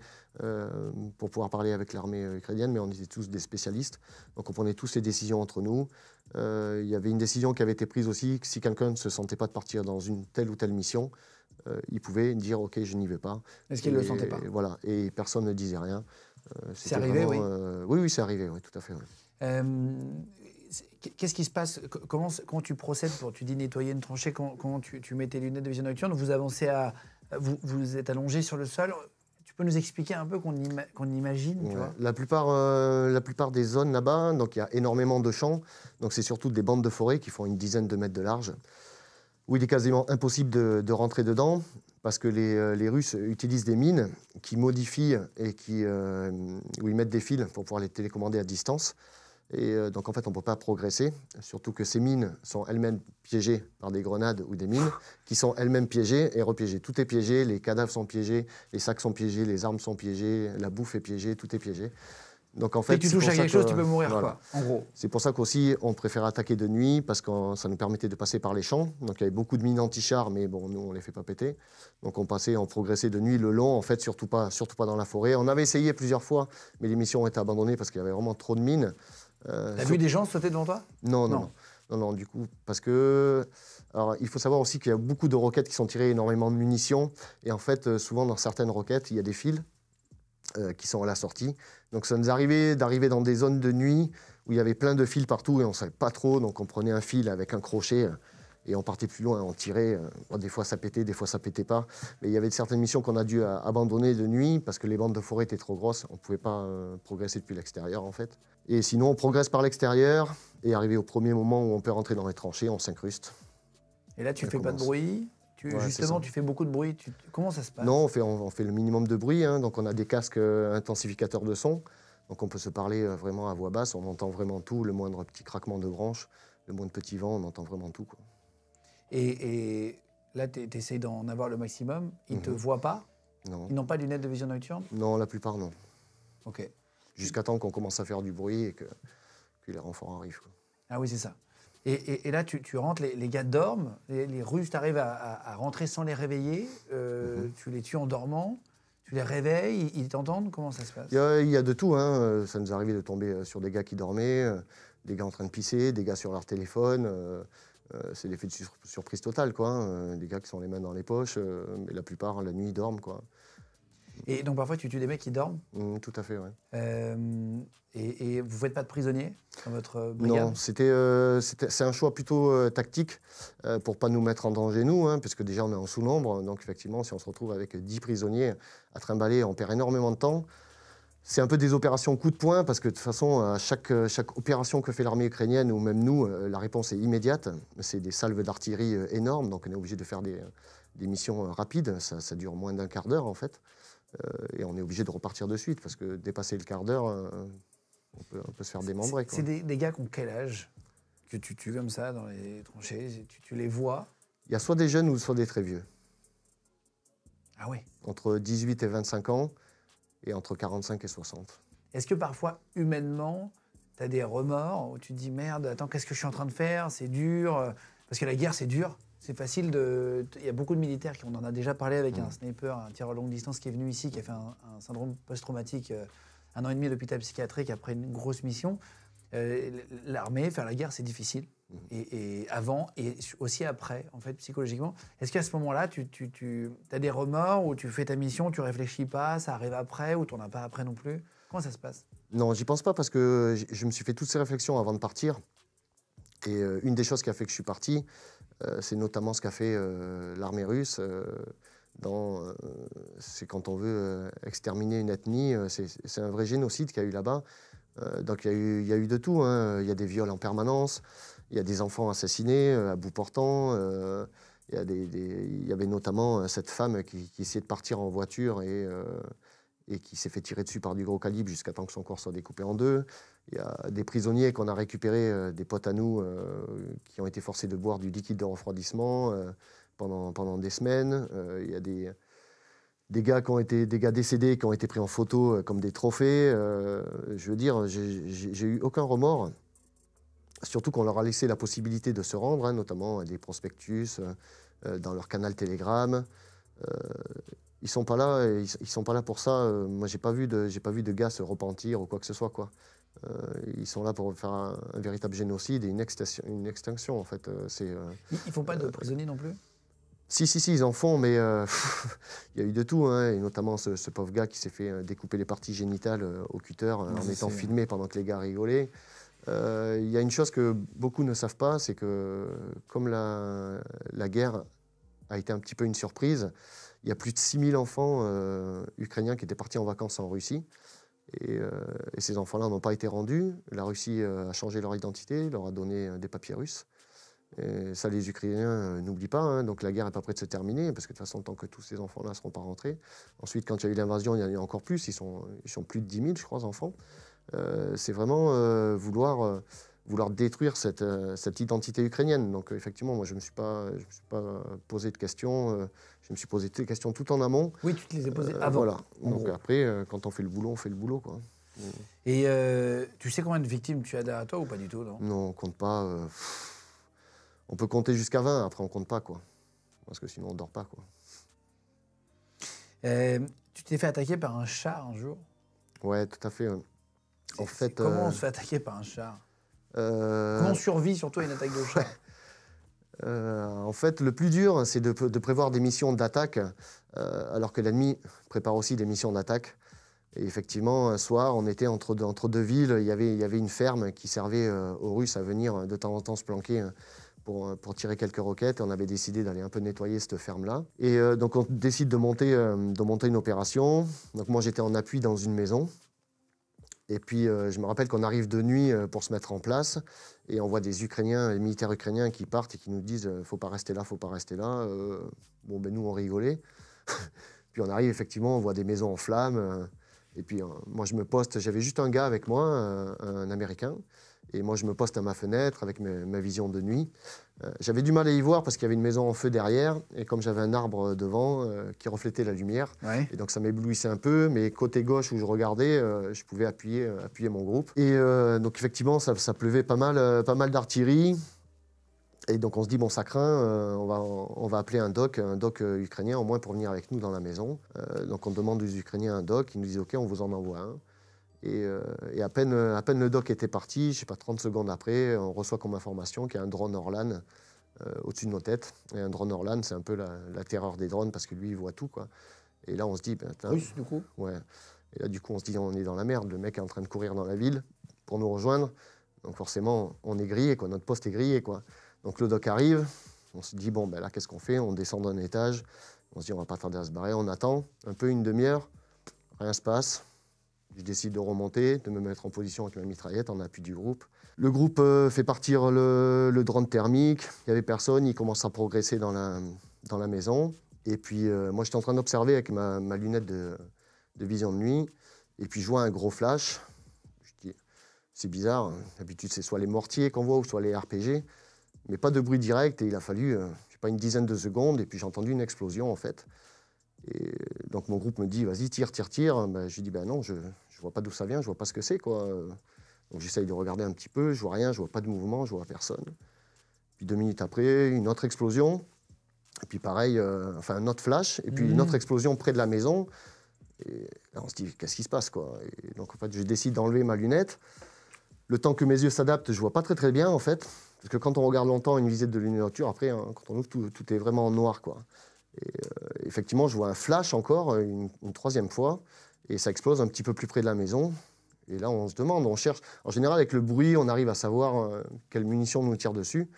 pour pouvoir parler avec l'armée ukrainienne, mais on était tous des spécialistes. Donc on prenait tous les décisions entre nous. Il y avait une décision qui avait été prise aussi, que si quelqu'un ne se sentait pas de partir dans une telle ou telle mission, il pouvait dire « Ok, je n'y vais pas ». Est-ce qu'il ne le sentait pas? Voilà, et personne ne disait rien. C'est arrivé, oui. Oui, oui, c'est arrivé, oui, tout à fait. Oui. Qu'est-ce qui se passe? Comment tu procèdes pour, tu dis nettoyer une tranchée, comment tu mets tes lunettes de vision nocturne? Vous avancez vous êtes allongé sur le sol. Tu peux nous expliquer un peu qu'on imagine, tu vois? La plupart des zones là-bas, donc il y a énormément de champs. Donc c'est surtout des bandes de forêt qui font une dizaine de mètres de large, où il est quasiment impossible de rentrer dedans, parce que les Russes utilisent des mines qui modifient et où ils mettent des fils pour pouvoir les télécommander à distance. Et donc en fait, on ne peut pas progresser, surtout que ces mines sont elles-mêmes piégées par des grenades ou des mines qui sont elles-mêmes piégées et repiégées. Tout est piégé, les cadavres sont piégés, les sacs sont piégés, les armes sont piégées, la bouffe est piégée, tout est piégé. Donc en fait, dès que tu touches à quelque chose, tu peux mourir, voilà. Quoi, en gros. C'est pour ça qu'aussi, on préfère attaquer de nuit, parce que ça nous permettait de passer par les champs. Donc il y avait beaucoup de mines anti-chars, mais bon, nous, on ne les fait pas péter. Donc on progressait de nuit le long, en fait, surtout pas dans la forêt. On avait essayé plusieurs fois, mais les missions ont été abandonnées parce qu'il y avait vraiment trop de mines. T'as vu des gens sauter devant toi? Non, du coup, parce que... Alors, il faut savoir aussi qu'il y a beaucoup de roquettes qui sont tirées, énormément de munitions. Et en fait, souvent, dans certaines roquettes, il y a des fils qui sont à la sortie. Donc, ça nous arrivait d'arriver dans des zones de nuit où il y avait plein de fils partout et on ne savait pas trop. Donc, on prenait un fil avec un crochet et on partait plus loin, on tirait. Des fois, ça pétait, des fois, ça pétait pas. Mais il y avait certaines missions qu'on a dû abandonner de nuit parce que les bandes de forêt étaient trop grosses. On ne pouvait pas progresser depuis l'extérieur, en fait. Et sinon, on progresse par l'extérieur et arrivé au premier moment où on peut rentrer dans les tranchées, on s'incruste. Et là, tu fais pas de bruit? Justement, tu fais beaucoup de bruit. Comment ça se passe? Non, on fait le minimum de bruit. Hein. Donc, on a des casques intensificateurs de son. Donc, on peut se parler vraiment à voix basse. On entend vraiment tout. Le moindre petit craquement de branche, le moindre petit vent, on entend vraiment tout, quoi. Et là, tu essaies d'en avoir le maximum. Ils ne te voient pas? Non. Ils n'ont pas de lunettes de vision nocturne? Non, la plupart, non. Ok. Jusqu'à temps qu'on commence à faire du bruit et que les renforts arrivent, quoi. Ah oui, c'est ça. Et là, tu rentres, les gars dorment, les Russes, tu arrives à rentrer sans les réveiller, tu les tues en dormant, tu les réveilles, ils t'entendent? Comment ça se passe? Il y a de tout, hein. Ça nous arrivait de tomber sur des gars qui dormaient, des gars en train de pisser, des gars sur leur téléphone. C'est l'effet de surprise totale, quoi, hein. Des gars qui sont les mains dans les poches, mais la plupart, la nuit, ils dorment, quoi. Et donc parfois, tu tues des mecs qui dorment? Tout à fait, oui. Et vous ne faites pas de prisonniers dans votre brigade? Non, c'est un choix plutôt tactique pour ne pas nous mettre en danger, nous, hein, parce que déjà, on est en sous-nombre. Donc, effectivement, si on se retrouve avec 10 prisonniers à trimballer, on perd énormément de temps. C'est un peu des opérations coup de poing, parce que de toute façon, à chaque opération que fait l'armée ukrainienne, ou même nous, la réponse est immédiate. C'est des salves d'artillerie énormes, donc on est obligé de faire des missions rapides. Ça dure moins d'un quart d'heure, en fait. Et on est obligé de repartir de suite, parce que dépasser le quart d'heure, on peut se faire démembrer, quoi. C'est des gars qui ont quel âge que tu tues comme ça dans les tranchées? Tu les vois? Il y a soit des jeunes ou soit des très vieux. Ah oui. Entre 18 et 25 ans, et entre 45 et 60. Est-ce que parfois, humainement, tu as des remords où tu te dis « Merde, attends, qu'est-ce que je suis en train de faire? C'est dur. » Parce que la guerre, c'est dur. C'est facile de... Il y a beaucoup de militaires on en a déjà parlé avec un sniper, un tireur longue distance qui est venu ici, qui a fait un syndrome post-traumatique, 1 an et demi d'hôpital psychiatrique après une grosse mission. L'armée, faire la guerre, c'est difficile. Et avant, et aussi après, en fait, psychologiquement. Est-ce qu'à ce moment-là, tu as des remords où tu fais ta mission, tu réfléchis pas, ça arrive après, ou tu n'en as pas après non plus? Comment ça se passe? Non, j'y pense pas parce que je me suis fait toutes ces réflexions avant de partir. Et une des choses qui a fait que je suis parti, c'est notamment ce qu'a fait l'armée russe. C'est quand on veut exterminer une ethnie, c'est un vrai génocide qu'il y a eu là-bas. Donc il y a eu de tout, hein. Il y a des viols en permanence, il y a des enfants assassinés à bout portant. Il y avait notamment cette femme qui essayait de partir en voiture et qui s'est fait tirer dessus par du gros calibre jusqu'à temps que son corps soit découpé en deux. Il y a des prisonniers qu'on a récupérés, des potes à nous, qui ont été forcés de boire du liquide de refroidissement pendant des semaines. Il y a des gars décédés qui ont été pris en photo comme des trophées. Je veux dire, j'ai eu aucun remords. Surtout qu'on leur a laissé la possibilité de se rendre, hein, notamment des prospectus dans leur canal Telegram. Ils sont pas là, ils sont pas là pour ça. Moi, j'ai pas vu de gars se repentir ou quoi que ce soit, quoi. Ils sont là pour faire un véritable génocide et une extinction en fait. Ils font pas de prisonniers non plus? Si, ils en font, mais il y a eu de tout, hein, et notamment ce pauvre gars qui s'est fait découper les parties génitales au cutter en étant filmé pendant que les gars rigolaient. Il y a une chose que beaucoup ne savent pas, c'est que comme la guerre a été un petit peu une surprise, il y a plus de 6000 enfants ukrainiens qui étaient partis en vacances en Russie. Et ces enfants-là n'ont pas été rendus. La Russie a changé leur identité, leur a donné des papiers russes. Et ça, les Ukrainiens n'oublient pas. Hein. Donc la guerre n'est pas près de se terminer, parce que de toute façon, tant que tous ces enfants-là ne seront pas rentrés. Ensuite, quand il y a eu l'invasion, il y en a eu encore plus. Ils sont plus de 10 000, je crois, enfants. C'est vraiment vouloir détruire cette identité ukrainienne. Donc effectivement, moi, je ne me suis pas posé de questions. Je me suis posé des questions tout en amont. Oui, tu te les as posées avant. Voilà. Donc après, quand on fait le boulot, on fait le boulot, quoi. Et tu sais combien de victimes tu as derrière toi ou pas du tout, non? Non, on compte pas. On peut compter jusqu'à 20, après on compte pas, quoi. Parce que sinon on dort pas, quoi. Tu t'es fait attaquer par un char un jour? Ouais, tout à fait. En fait, comment on se fait attaquer par un char? Comment on survit surtout à une attaque de char? En fait, le plus dur, c'est de prévoir des missions d'attaque, alors que l'ennemi prépare aussi des missions d'attaque. Et effectivement, un soir, on était entre deux villes. Il y avait une ferme qui servait aux Russes à venir de temps en temps se planquer pour tirer quelques roquettes. Et on avait décidé d'aller un peu nettoyer cette ferme-là. Et donc, on décide de monter une opération. Donc, moi, j'étais en appui dans une maison. Et puis, je me rappelle qu'on arrive de nuit pour se mettre en place. Et on voit des Ukrainiens, les militaires ukrainiens qui partent et qui nous disent « faut pas rester là, faut pas rester là ». Bon, ben nous, on rigolait. Puis on arrive, effectivement, on voit des maisons en flammes. Et puis, moi, je me poste. J'avais juste un gars avec moi, un Américain. Et moi, je me poste à ma fenêtre avec ma vision de nuit. J'avais du mal à y voir parce qu'il y avait une maison en feu derrière. Et comme j'avais un arbre devant qui reflétait la lumière, ouais. Et donc ça m'éblouissait un peu. Mais côté gauche où je regardais, je pouvais appuyer mon groupe. Et donc effectivement, ça pleuvait pas mal d'artillerie. Et donc on se dit, bon, ça craint, on va appeler un doc ukrainien au moins pour venir avec nous dans la maison. Donc on demande aux Ukrainiens un doc, ils nous disent, OK, on vous en envoie un. Et à peine le doc était parti, je sais pas, 30 secondes après, on reçoit comme information qu'il y a un drone Orlan au-dessus de nos têtes. Et un drone Orlan, c'est un peu la terreur des drones parce que lui, il voit tout, quoi. Et là, on se dit... Ben, Russe, du coup? Ouais. Et là, du coup, on se dit, on est dans la merde. Le mec est en train de courir dans la ville pour nous rejoindre. Donc forcément, on est grillé, quoi. Notre poste est grillé, quoi. Donc le doc arrive, on se dit, bon, ben là, qu'est-ce qu'on fait? On descend d'un étage, on se dit, on va pas tarder à se barrer. On attend un peu, une demi-heure, rien se passe. Je décide de remonter, de me mettre en position avec ma mitraillette en appui du groupe. Le groupe fait partir le drone thermique, il n'y avait personne, il commence à progresser dans la maison. Et puis moi, j'étais en train d'observer avec ma lunette de vision de nuit. Et puis je vois un gros flash. Je dis, c'est bizarre, d'habitude c'est soit les mortiers qu'on voit ou soit les RPG. Mais pas de bruit direct et il a fallu, je sais pas, une dizaine de secondes. Et puis j'ai entendu une explosion en fait. Et donc mon groupe me dit, vas-y, tire. Ben, je dis, ben non, je vois pas d'où ça vient, je vois pas ce que c'est, quoi. Donc j'essaye de regarder un petit peu, je vois rien, je vois pas de mouvement, je vois personne. Puis 2 minutes après, une autre explosion. Et puis pareil, un autre flash, et puis une autre explosion près de la maison. Et là, on se dit, qu'est-ce qui se passe, quoi? Et donc en fait, je décide d'enlever ma lunette. Le temps que mes yeux s'adaptent, je vois pas très bien, en fait. Parce que quand on regarde longtemps une visite de lunettes nocturne, après, hein, quand on ouvre, tout est vraiment en noir, quoi. Et effectivement, je vois un flash encore, une troisième fois, et ça explose un petit peu plus près de la maison. Et là, on se demande, on cherche. En général, avec le bruit, on arrive à savoir quelle munition nous tire dessus.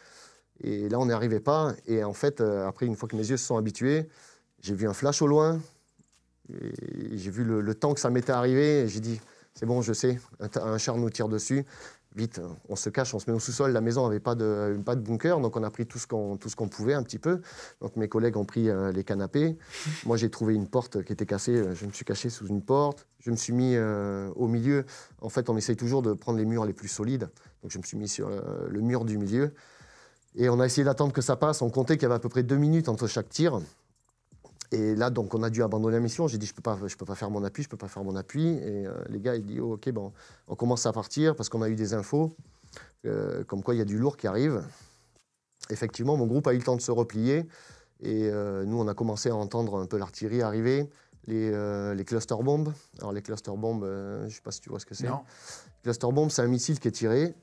Et là, on n'y arrivait pas. Et en fait, après, une fois que mes yeux se sont habitués, j'ai vu un flash au loin. Et j'ai vu le temps que ça m'était arrivé. Et j'ai dit, c'est bon, je sais, un char nous tire dessus. Vite, on se cache, on se met au sous-sol. La maison n'avait pas de bunker, donc on a pris tout ce qu'on pouvait un petit peu. Donc mes collègues ont pris les canapés. Moi, j'ai trouvé une porte qui était cassée. Je me suis caché sous une porte. Je me suis mis au milieu. En fait, on essaye toujours de prendre les murs les plus solides. Donc je me suis mis sur le mur du milieu. Et on a essayé d'attendre que ça passe. On comptait qu'il y avait à peu près 2 minutes entre chaque tir. Et là, donc, on a dû abandonner la mission. J'ai dit, je peux pas faire mon appui, je peux pas faire mon appui. Et les gars, ils disent, oh, OK, bon, on commence à partir parce qu'on a eu des infos, comme quoi il y a du lourd qui arrive. Effectivement, mon groupe a eu le temps de se replier. Et nous, on a commencé à entendre un peu l'artillerie arriver, les cluster bombes. Alors, les cluster bombes, je ne sais pas si tu vois ce que c'est. Non. Cluster bomb, c'est un missile qui est tiré.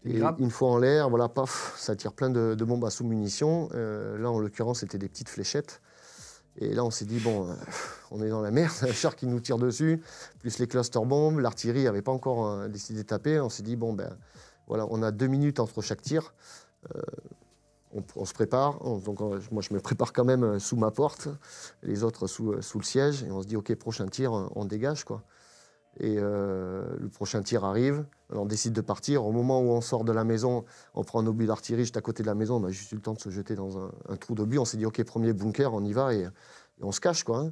Et une fois en l'air, voilà, paf, ça tire plein de bombes à sous-munitions. Là, en l'occurrence, c'était des petites fléchettes. Et là, on s'est dit, bon, on est dans la merde, un char qui nous tire dessus, plus les cluster bombes, l'artillerie n'avait pas encore décidé de taper. On s'est dit, bon, ben, voilà, on a 2 minutes entre chaque tir. On se prépare. Donc, moi, je me prépare quand même sous ma porte, les autres sous le siège. Et on se dit, OK, prochain tir, on dégage, quoi. Et le prochain tir arrive, on décide de partir. Au moment où on sort de la maison, on prend un obus d'artillerie juste à côté de la maison. On a juste eu le temps de se jeter dans un trou d'obus. On s'est dit, OK, premier bunker, on y va et on se cache, quoi.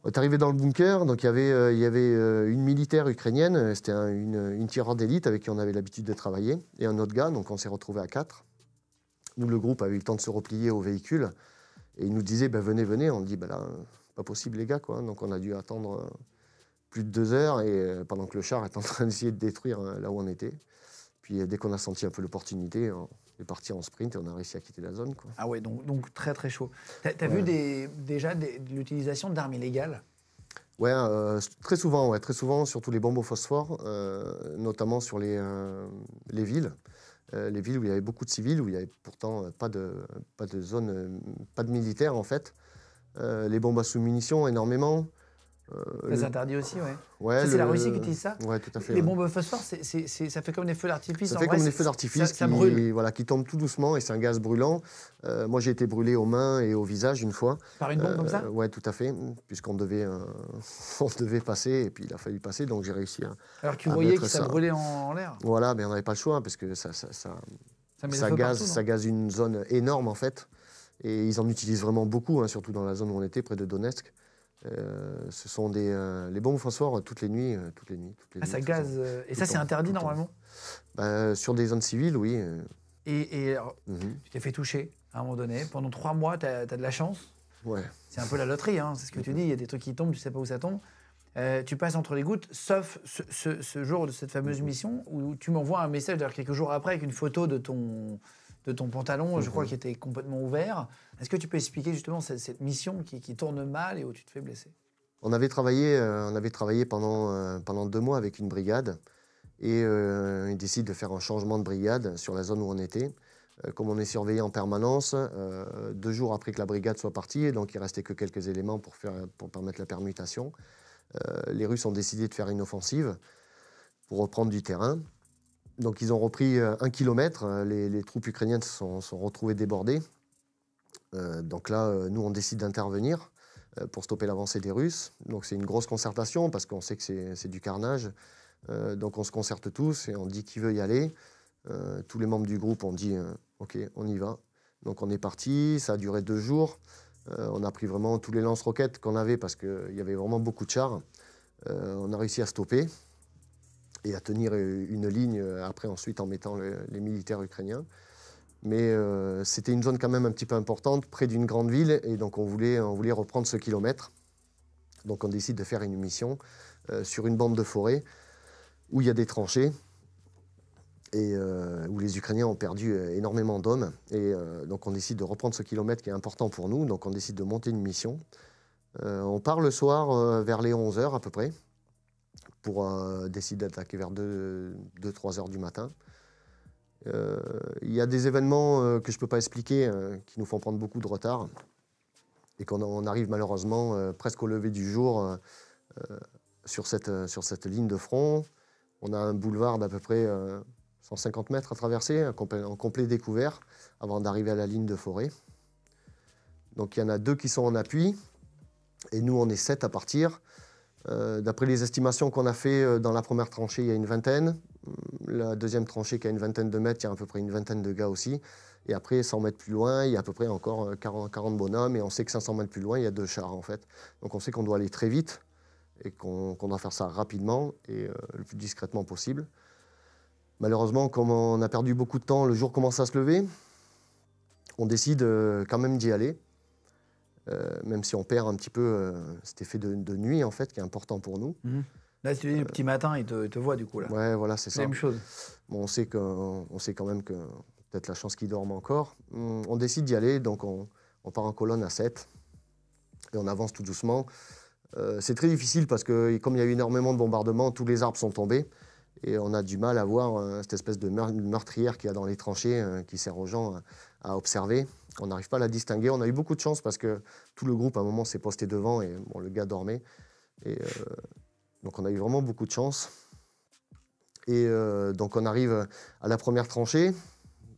On est arrivé dans le bunker, donc il y avait une militaire ukrainienne, c'était une tireur d'élite avec qui on avait l'habitude de travailler, et un autre gars, donc on s'est retrouvés à 4. Nous, le groupe avait eu le temps de se replier au véhicule, et il nous disait, ben, venez, venez. On dit, ben là, pas possible les gars, quoi. Donc on a dû attendre plus de 2 heures et pendant que le char est en train d'essayer de détruire là où on était. Puis dès qu'on a senti un peu l'opportunité, on est parti en sprint et on a réussi à quitter la zone, quoi. Ah ouais, donc très très chaud. T'as vu déjà de l'utilisation d'armes illégales? Ouais, très souvent, surtout les bombes au phosphore, notamment sur les villes. Les villes où il y avait beaucoup de civils, où il n'y avait pourtant pas de zone, pas de militaires en fait. Les bombes à sous-munitions, énormément. C'est interdit aussi, ouais. Ouais, c'est la Russie qui utilise ça? Ouais, tout à fait. Les bombes au phosphore, ça fait comme des feux d'artifice. Ça fait comme des feux d'artifice ça brûle. Voilà, qui tombent tout doucement et c'est un gaz brûlant. Moi, j'ai été brûlé aux mains et au visage une fois. Par une bombe comme ça? Ouais, tout à fait, puisqu'on devait, on devait passer et puis il a fallu passer, donc j'ai réussi à. Alors tu voyais que ça brûlait en l'air? Voilà, mais on n'avait pas le choix parce que ça gaze une zone énorme en fait. Et ils en utilisent vraiment beaucoup, hein, surtout dans la zone où on était, près de Donetsk. Ce sont les bombes au phosphore toutes les nuits. Ça gaze. Et ça, c'est interdit normalement? Sur des zones civiles, oui. Et alors, tu t'es fait toucher à un moment donné. Pendant 3 mois, tu as de la chance. Ouais. C'est un peu la loterie, hein, c'est ce que tu dis. Il y a des trucs qui tombent, tu sais pas où ça tombe. Tu passes entre les gouttes, sauf ce jour de cette fameuse mission où tu m'envoies un message d'ailleurs quelques jours après avec une photo de ton pantalon, je crois, qui était complètement ouvert. Est-ce que tu peux expliquer justement cette mission qui tourne mal et où tu te fais blesser? On avait travaillé pendant 2 mois avec une brigade et ils décident de faire un changement de brigade sur la zone où on était. Comme on est surveillé en permanence, 2 jours après que la brigade soit partie, et donc il ne restait que quelques éléments pour permettre la permutation, les Russes ont décidé de faire une offensive pour reprendre du terrain. Donc ils ont repris 1 kilomètre, les troupes ukrainiennes se sont retrouvées débordées. Donc là, nous, on décide d'intervenir pour stopper l'avancée des Russes. Donc c'est une grosse concertation parce qu'on sait que c'est du carnage. Donc on se concerte tous et on dit qui veut y aller. Tous les membres du groupe ont dit OK, on y va. Donc on est parti, ça a duré 2 jours. On a pris vraiment tous les lance-roquettes qu'on avait parce qu'il y avait vraiment beaucoup de chars. On a réussi à stopper et à tenir une ligne après ensuite en mettant les militaires ukrainiens. Mais c'était une zone quand même un petit peu importante, près d'une grande ville, et donc on voulait reprendre ce kilomètre. Donc on décide de faire une mission sur une bande de forêt où il y a des tranchées et où les Ukrainiens ont perdu énormément d'hommes. Et donc on décide de reprendre ce kilomètre qui est important pour nous, donc on décide de monter une mission. On part le soir vers les 11 h à peu près, pour décider d'attaquer vers 2-3 heures du matin. Il y a des événements que je ne peux pas expliquer qui nous font prendre beaucoup de retard et qu'on arrive malheureusement presque au lever du jour sur cette ligne de front. On a un boulevard d'à peu près 150 mètres à traverser, en complet découvert, avant d'arriver à la ligne de forêt. Donc il y en a 2 qui sont en appui et nous on est 7 à partir. D'après les estimations qu'on a fait dans la première tranchée, il y a une vingtaine. La deuxième tranchée qui a une vingtaine de mètres, il y a à peu près une vingtaine de gars aussi. Et après, 100 mètres plus loin, il y a à peu près encore 40 bonhommes. Et on sait que 500 mètres plus loin, il y a 2 chars en fait. Donc on sait qu'on doit aller très vite et qu'on doit faire ça rapidement et le plus discrètement possible. Malheureusement, comme on a perdu beaucoup de temps, le jour commence à se lever. On décide quand même d'y aller. même si on perd un petit peu cet effet de nuit, en fait, qui est important pour nous. Là, si tu dis le petit matin, il te voit du coup. Là. Ouais, voilà, c'est ça. Même chose. Bon, on sait quand même que peut-être la chance qu'ils dorment encore. On décide d'y aller, donc on part en colonne à 7 et on avance tout doucement. C'est très difficile parce que comme il y a eu énormément de bombardements, tous les arbres sont tombés et on a du mal à voir cette espèce de meurtrière qu'il y a dans les tranchées qui sert aux gens à observer. On n'arrive pas à la distinguer. On a eu beaucoup de chance parce que tout le groupe à un moment s'est posté devant et bon, le gars dormait. Et, donc on a eu vraiment beaucoup de chance. Et donc on arrive à la première tranchée.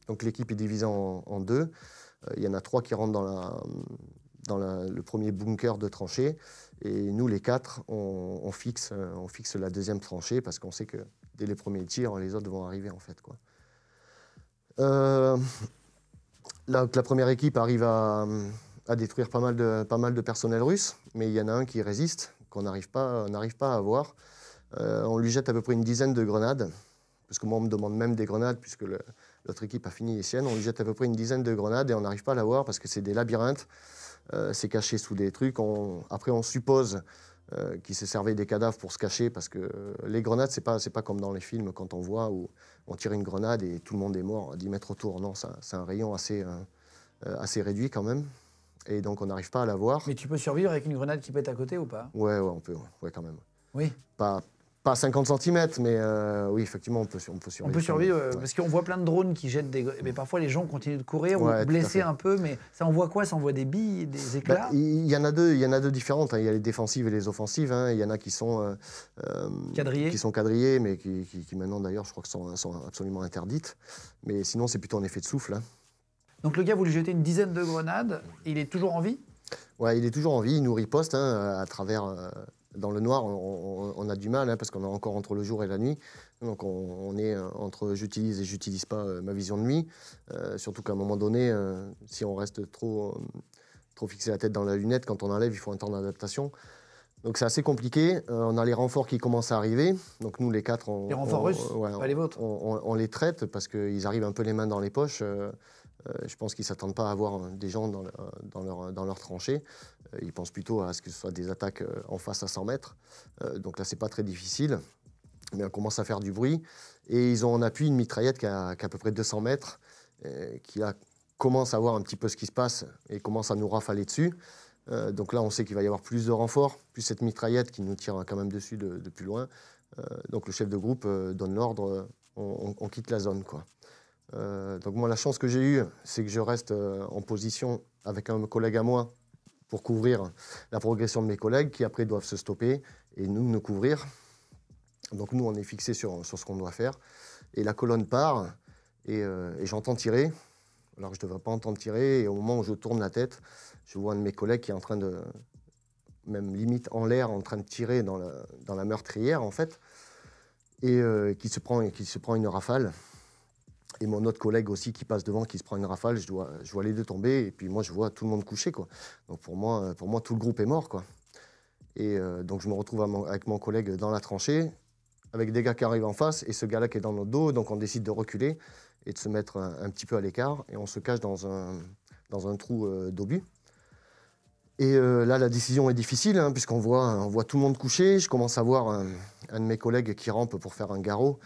Donc l'équipe est divisée en deux. Il y en a 3 qui rentrent dans le premier bunker de tranchée. Et nous, les 4, on fixe la deuxième tranchée parce qu'on sait que dès les premiers tirs, les autres vont arriver en fait, quoi. La première équipe arrive à détruire pas mal de personnel russe, mais il y en a un qui résiste, qu'on n'arrive pas à avoir. On lui jette à peu près une dizaine de grenades, parce que moi on me demande même des grenades, puisque l'autre équipe a fini les siennes. On lui jette à peu près une dizaine de grenades et on n'arrive pas à l'avoir parce que c'est des labyrinthes. C'est caché sous des trucs. Après, on suppose qu'ils se servaient des cadavres pour se cacher parce que les grenades, c'est pas comme dans les films quand on voit où on tire une grenade et tout le monde est mort à 10 mètres autour. Non, c'est un rayon assez réduit quand même. Et donc, on n'arrive pas à l'avoir. Mais tu peux survivre avec une grenade qui pète à côté ou pas? Ouais, on peut. Ouais, quand même. Oui. Pas 50 cm, mais oui, effectivement, on peut survivre. On peut survivre, ouais. parce qu'on voit plein de drones qui jettent des... Mais parfois, les gens continuent de courir Ouais, ou blessés un peu, mais ça envoie quoi? Ça envoie des billes, des éclats? Il y en a deux différentes. Il y a les défensives et les offensives. Il y en a qui sont quadrillées, mais qui maintenant, d'ailleurs, je crois que sont absolument interdites. Mais sinon, c'est plutôt un effet de souffle. Donc le gars, vous lui jetez une dizaine de grenades, il est toujours en vie? Ouais, il est toujours en vie, il nous riposte à travers... Dans le noir, on a du mal, parce qu'on est encore entre le jour et la nuit. Donc on est entre j'utilise et j'utilise pas ma vision de nuit. Surtout qu'à un moment donné, si on reste trop fixé la tête dans la lunette, quand on enlève, il faut un temps d'adaptation. Donc c'est assez compliqué. On a les renforts qui commencent à arriver. Donc nous, les 4... Les renforts russes, pas les vôtres? On les traite parce qu'ils arrivent un peu les mains dans les poches. Je pense qu'ils ne s'attendent pas à avoir des gens dans leur tranchée. Ils pensent plutôt à ce que ce soit des attaques en face à 100 mètres. Donc là, ce n'est pas très difficile. Mais on commence à faire du bruit. Et ils ont en appui une mitraillette qui a à peu près 200 mètres, qui commence à voir un petit peu ce qui se passe et commence à nous rafaler dessus. Donc là, on sait qu'il va y avoir plus de renforts, plus cette mitraillette qui nous tire quand même dessus de plus loin. Donc le chef de groupe donne l'ordre, on quitte la zone, quoi. Donc moi, la chance que j'ai eue, c'est que je reste en position avec un collègue à moi pour couvrir la progression de mes collègues qui après doivent se stopper et nous couvrir. Donc nous, on est fixé sur ce qu'on doit faire. Et la colonne part et j'entends tirer. Alors que je ne devrais pas entendre tirer et au moment où je tourne la tête, je vois un de mes collègues qui est en train de, même limite en l'air, en train de tirer dans la meurtrière en fait, et qui se prend une rafale. Et mon autre collègue aussi qui passe devant, qui se prend une rafale, je vois les deux tomber, et puis moi je vois tout le monde couché, quoi. Donc pour moi tout le groupe est mort, quoi. Et donc je me retrouve avec mon collègue dans la tranchée, avec des gars qui arrivent en face, et ce gars-là qui est dans notre dos, donc on décide de reculer et de se mettre un petit peu à l'écart, et on se cache dans un trou d'obus. Et là, la décision est difficile, puisqu'on voit tout le monde couché. Je commence à voir un de mes collègues qui rampe pour faire un garrot.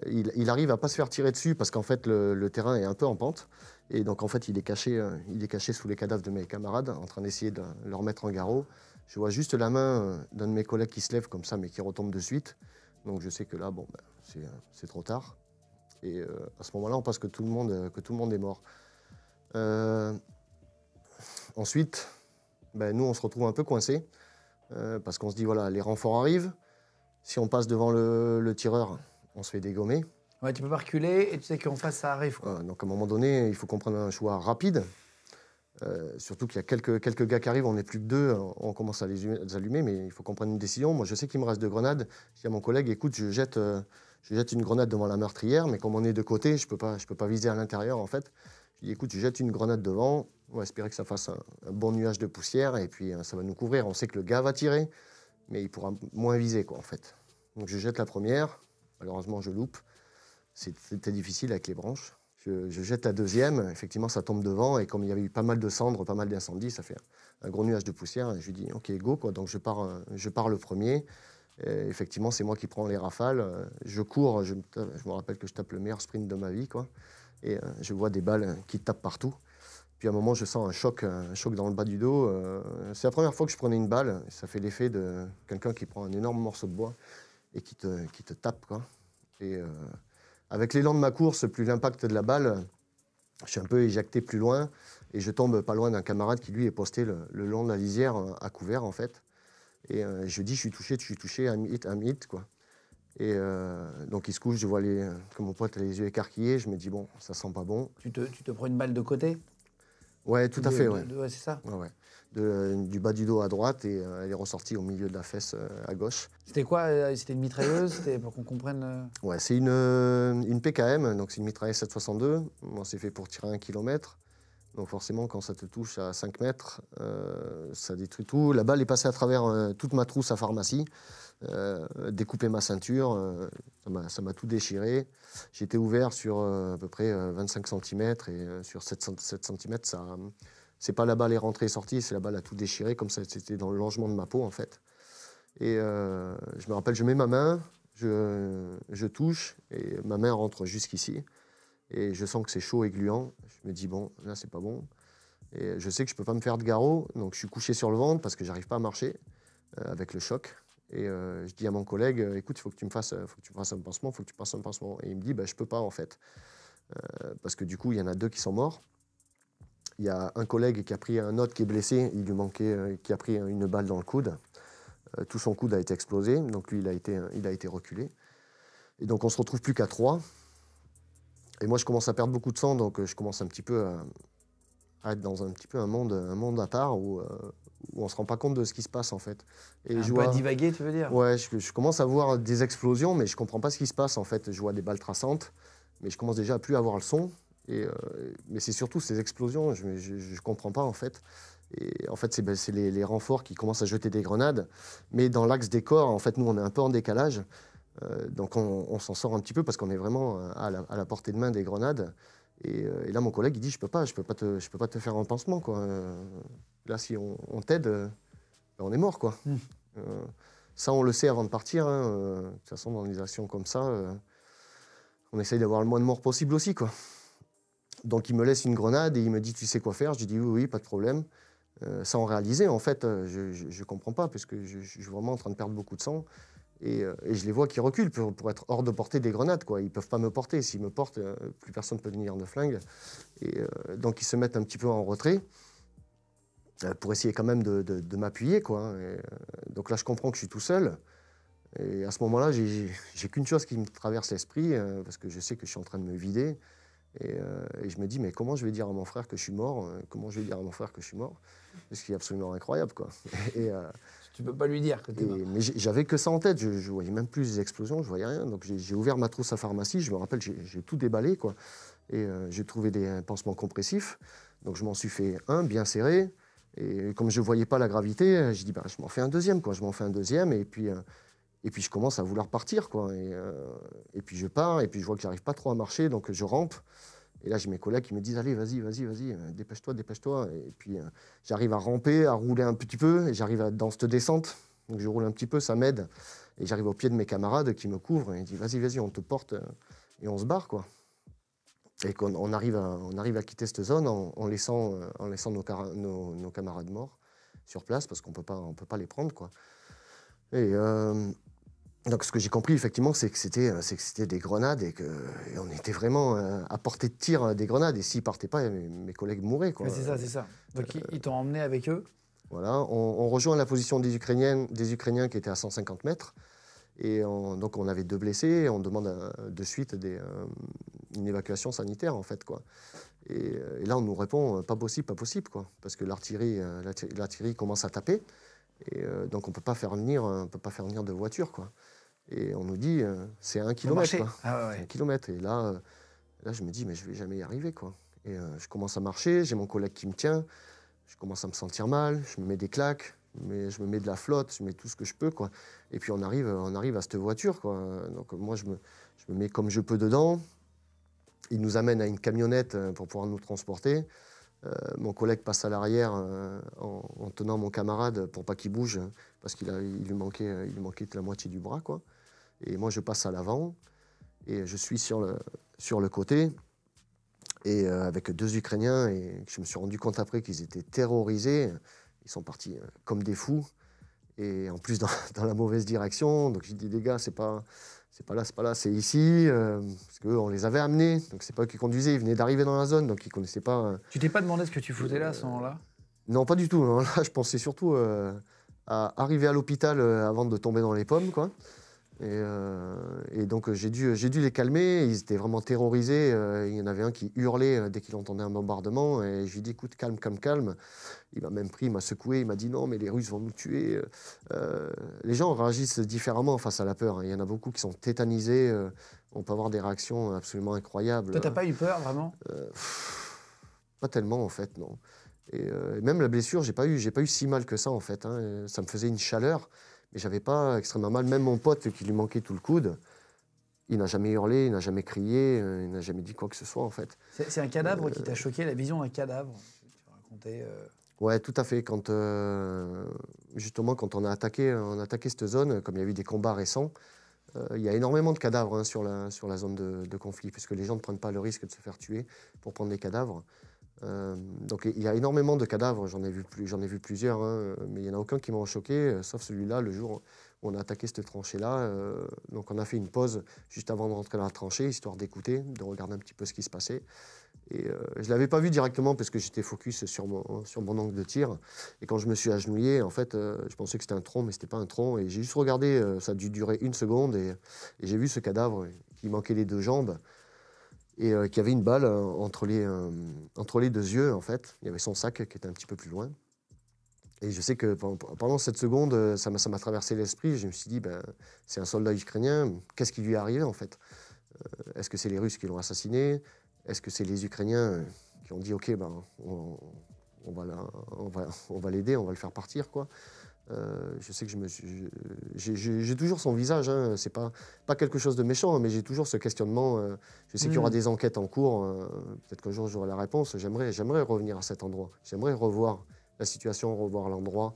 Il arrive à ne pas se faire tirer dessus parce qu'en fait, le terrain est un peu en pente. Et donc, en fait, il est caché sous les cadavres de mes camarades, en train d'essayer de leur mettre en garrot. Je vois juste la main d'un de mes collègues qui se lève comme ça, mais qui retombe de suite. Donc, je sais que là, bon, c'est trop tard. Et à ce moment-là, on pense que tout le monde est mort. Ensuite, nous, on se retrouve un peu coincés parce qu'on se dit, voilà, les renforts arrivent. Si on passe devant le tireur, on se fait dégommer. Ouais, tu peux pas reculer et tu sais qu'en face, ça arrive, quoi. Donc, à un moment donné, il faut qu'on prenne un choix rapide. Surtout qu'il y a quelques gars qui arrivent, on n'est plus que 2, on commence à les allumer, mais il faut qu'on prenne une décision. Moi, je sais qu'il me reste 2 grenades. Je dis à mon collègue, écoute, je jette une grenade devant la meurtrière, mais comme on est de côté, je peux pas viser à l'intérieur, en fait. Je dis, écoute, je jette une grenade devant, on va espérer que ça fasse un bon nuage de poussière, et puis ça va nous couvrir. On sait que le gars va tirer, mais il pourra moins viser, quoi, en fait. Donc je jette la première, malheureusement je loupe. C'était difficile avec les branches. Je jette la deuxième, effectivement ça tombe devant, et comme il y avait eu pas mal de cendres, pas mal d'incendies, ça fait un gros nuage de poussière, et je lui dis ok go, quoi. Donc je pars le premier, et effectivement c'est moi qui prends les rafales, je cours, je me rappelle que je tape le meilleur sprint de ma vie, quoi. Et je vois des balles qui tapent partout. Puis à un moment, je sens un choc dans le bas du dos. C'est la première fois que je prenais une balle. Ça fait l'effet de quelqu'un qui prend un énorme morceau de bois et qui te tape, quoi. Et avec l'élan de ma course, plus l'impact de la balle, je suis un peu éjecté plus loin et je tombe pas loin d'un camarade qui, lui, est posté le long de la lisière à couvert, en fait. Et je dis, je suis touché, un hit, quoi. Et donc il se couche, je vois que mon pote a les yeux écarquillés. Je me dis, bon, ça sent pas bon. Tu te prends une balle de côté? Ouais, tout à fait, ouais. Ouais, c'est ça. Ouais. Du bas du dos à droite et elle est ressortie au milieu de la fesse à gauche. C'était quoi? C'était une mitrailleuse? C'était pour qu'on comprenne. Ouais, c'est une PKM, donc c'est une mitrailleuse 7,62. Moi, c'est fait pour tirer 1 km. Donc forcément, quand ça te touche à 5 mètres, ça détruit tout. La balle est passée à travers toute ma trousse à pharmacie, découpé ma ceinture, ça m'a tout déchiré. J'étais ouvert sur à peu près 25 cm et sur 7 cm, c'est pas la balle est rentrée et sortie, c'est la balle a tout déchiré, comme ça c'était dans le longement de ma peau en fait. Et je me rappelle, je mets ma main, je touche et ma main rentre jusqu'ici. Et je sens que c'est chaud et gluant. Je me dis, bon, là, c'est pas bon. Et je sais que je peux pas me faire de garrot, donc je suis couché sur le ventre parce que j'arrive pas à marcher avec le choc. Et je dis à mon collègue, écoute, il faut que tu me fasses un pansement, il faut que tu passes un pansement. Et il me dit, je peux pas, en fait. Parce que du coup, il y en a 2 qui sont morts. Il y a un collègue qui a pris un autre qui est blessé, il lui manquait, qui a pris une balle dans le coude. Tout son coude a été explosé, donc lui, il a été reculé. Et donc, on se retrouve plus qu'à 3. Et moi, je commence à perdre beaucoup de sang, donc je commence un petit peu à être dans un petit peu un monde à part où on ne se rend pas compte de ce qui se passe, en fait. Et Un peu à divaguer, tu veux dire? Ouais, je commence à voir des explosions, mais je ne comprends pas ce qui se passe, en fait. Je vois des balles traçantes, mais je commence déjà à plus avoir le son. Mais c'est surtout ces explosions, je ne comprends pas, en fait. Et en fait, c'est les renforts qui commencent à jeter des grenades. Mais dans l'axe des corps, en fait, nous, on est un peu en décalage. Donc on s'en sort un petit peu parce qu'on est vraiment à la portée de main des grenades. Et là, mon collègue, il dit, je peux pas te faire un pansement, quoi. Là, si on t'aide, on est mort, quoi. Ça, on le sait avant de partir. Hein. De toute façon, dans des actions comme ça, on essaye d'avoir le moins de morts possible aussi, quoi. Donc, il me laisse une grenade et il me dit, tu sais quoi faire? Je lui dis, oui, oui, pas de problème. Sans réaliser, en fait, je comprends pas parce que je suis vraiment en train de perdre beaucoup de sang. Et je les vois qui reculent pour être hors de portée des grenades, quoi. Ils ne peuvent pas me porter. S'ils me portent, plus personne ne peut tenir de flingue. Et donc, ils se mettent un petit peu en retrait pour essayer quand même de m'appuyer, quoi. Et, donc là, je comprends que je suis tout seul. Et à ce moment-là, j'ai qu'une chose qui me traverse l'esprit, parce que je sais que je suis en train de me vider. Et je me dis, mais comment je vais dire à mon frère que je suis mort? Comment je vais dire à mon frère que je suis mort? Ce qui est absolument incroyable, quoi. Tu peux pas lui dire que t'es mort. Mais j'avais que ça en tête, je voyais même plus les explosions, je voyais rien. Donc j'ai ouvert ma trousse à pharmacie, je me rappelle, j'ai tout déballé, quoi. Et j'ai trouvé des pansements compressifs. Donc je m'en suis fait un bien serré. Et comme je ne voyais pas la gravité, j'ai dit, je m'en fais un deuxième, quoi. Je m'en fais un deuxième et puis je commence à vouloir partir, quoi. Et puis je pars et puis je vois que j'arrive pas trop à marcher, donc je rampe. Et là, j'ai mes collègues qui me disent, allez, vas-y, dépêche-toi, dépêche-toi. Et puis, j'arrive à ramper, à rouler un petit peu, et j'arrive dans cette descente. Donc, je roule un petit peu, ça m'aide. Et j'arrive au pied de mes camarades qui me couvrent, et ils disent, vas-y, on te porte, et on se barre, quoi. Et on arrive à quitter cette zone en laissant nos camarades morts sur place, parce qu'on peut pas les prendre, quoi. Et donc, ce que j'ai compris, effectivement, c'est que c'était des grenades et on était vraiment à portée de tir des grenades. Et s'ils ne partaient pas, mes collègues mouraient, quoi. C'est ça. Donc, ils t'ont emmené avec eux? Voilà. On rejoint la position des Ukrainiens qui étaient à 150 mètres. Et donc, on avait 2 blessés. Et on demande de suite une évacuation sanitaire, en fait, quoi. Et là, on nous répond, pas possible, quoi. Parce que l'artillerie commence à taper. Et donc, on ne peut pas faire venir de voiture, quoi. Et on nous dit, c'est 1 kilomètre, quoi. Ah ouais. C'est 1 kilomètre. Et là, je me dis, mais je ne vais jamais y arriver, quoi. Et je commence à marcher, j'ai mon collègue qui me tient, je commence à me sentir mal, je me mets des claques, je me mets de la flotte, je mets tout ce que je peux, quoi. Et puis on arrive à cette voiture, quoi. Donc moi, je me mets comme je peux dedans. Ils nous amènent à une camionnette pour pouvoir nous transporter. Mon collègue passe à l'arrière en tenant mon camarade pour pas qu'il bouge, parce qu'il lui manquait la moitié du bras, quoi. Et moi, je passe à l'avant et je suis sur le côté. Et avec 2 Ukrainiens, et je me suis rendu compte après qu'ils étaient terrorisés. Ils sont partis comme des fous, et en plus dans la mauvaise direction. Donc j'ai dit, les gars, c'est pas là, c'est ici, parce qu'eux, on les avait amenés. Donc c'est pas eux qui conduisaient, ils venaient d'arriver dans la zone, donc ils connaissaient pas. Tu t'es pas demandé ce que tu foutais là à ce moment-là? Non, pas du tout. Non. Là, je pensais surtout à arriver à l'hôpital avant de tomber dans les pommes, quoi. Et donc j'ai dû les calmer. Ils étaient vraiment terrorisés. Il y en avait un qui hurlait dès qu'il entendait un bombardement. Et je lui ai dit, écoute, calme, calme, calme. Il m'a même pris, il m'a secoué. Il m'a dit, non, mais les Russes vont nous tuer. Les gens réagissent différemment face à la peur. Il y en a beaucoup qui sont tétanisés. On peut avoir des réactions absolument incroyables. Toi, t'as pas eu peur, vraiment? Pas tellement, en fait, non. Et même la blessure, j'ai pas eu si mal que ça, en fait. Hein. Ça me faisait une chaleur. Mais j'avais pas extrêmement mal. Même mon pote qui lui manquait tout le coude, il n'a jamais hurlé, il n'a jamais crié, il n'a jamais dit quoi que ce soit, en fait. C'est un cadavre qui t'a choqué, la vision d'un cadavre? Tu racontais. Ouais, tout à fait. Justement, quand on a attaqué cette zone, comme il y a eu des combats récents, il y a énormément de cadavres, hein, sur la zone de conflit, puisque les gens ne prennent pas le risque de se faire tuer pour prendre des cadavres. Donc il y a énormément de cadavres, j'en ai vu plusieurs, hein, mais il n'y en a aucun qui m'a choqué, sauf celui-là, le jour où on a attaqué cette tranchée-là. Donc on a fait une pause juste avant de rentrer dans la tranchée, histoire d'écouter, de regarder un petit peu ce qui se passait. Et je ne l'avais pas vu directement parce que j'étais focus sur mon angle de tir. Et quand je me suis agenouillé, en fait, je pensais que c'était un tronc, mais ce n'était pas un tronc. Et j'ai juste regardé, ça a dû durer 1 seconde, et j'ai vu ce cadavre qui manquait les 2 jambes. Et qui avait une balle entre les 2 yeux, en fait. Il y avait son sac qui était un petit peu plus loin. Et je sais que pendant cette seconde, ça m'a traversé l'esprit. Je me suis dit, ben, c'est un soldat ukrainien, qu'est-ce qui lui est arrivé, en fait? Est-ce que c'est les Russes qui l'ont assassiné? Est-ce que c'est les Ukrainiens qui ont dit, OK, ben, on va l'aider, on va le faire partir, quoi? Je sais que j'ai toujours son visage, hein. C'est pas quelque chose de méchant, mais j'ai toujours ce questionnement. Je sais qu'il y aura des enquêtes en cours. Peut-être qu'un jour j'aurai la réponse. J'aimerais revenir à cet endroit. J'aimerais revoir la situation, revoir l'endroit,